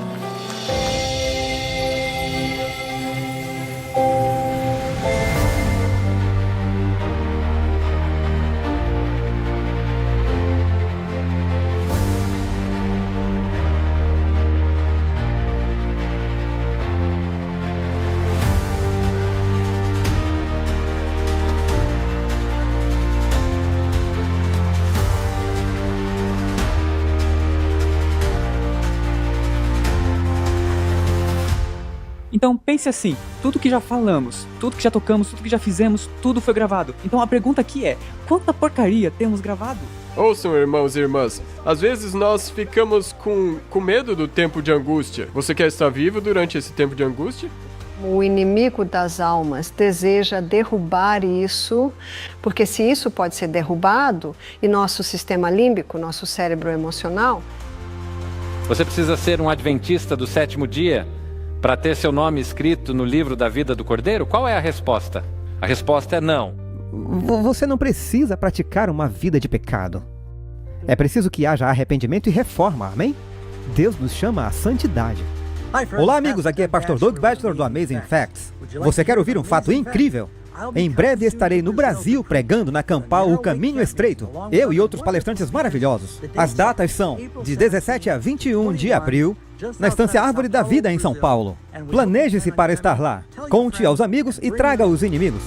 Então pense assim, tudo que já falamos, tudo que já tocamos, tudo que já fizemos, tudo foi gravado. Então a pergunta aqui é, quanta porcaria temos gravado? Ouçam, irmãos e irmãs, às vezes nós ficamos com medo do tempo de angústia. Você quer estar vivo durante esse tempo de angústia? O inimigo das almas deseja derrubar isso, porque se isso pode ser derrubado, e nosso sistema límbico, nosso cérebro emocional... Você precisa ser um adventista do sétimo dia para ter seu nome escrito no livro da vida do Cordeiro? Qual é a resposta? A resposta é não. Você não precisa praticar uma vida de pecado. É preciso que haja arrependimento e reforma, amém? Deus nos chama à santidade. Olá amigos, aqui é Pastor Doug Batchelor do Amazing Facts. Você quer ouvir um fato incrível? Em breve estarei no Brasil pregando na Campal O Caminho Estreito, eu e outros palestrantes maravilhosos. As datas são de 17 a 21 de abril, na Estância Árvore da Vida em São Paulo. Planeje-se para estar lá. Conte aos amigos e traga os inimigos.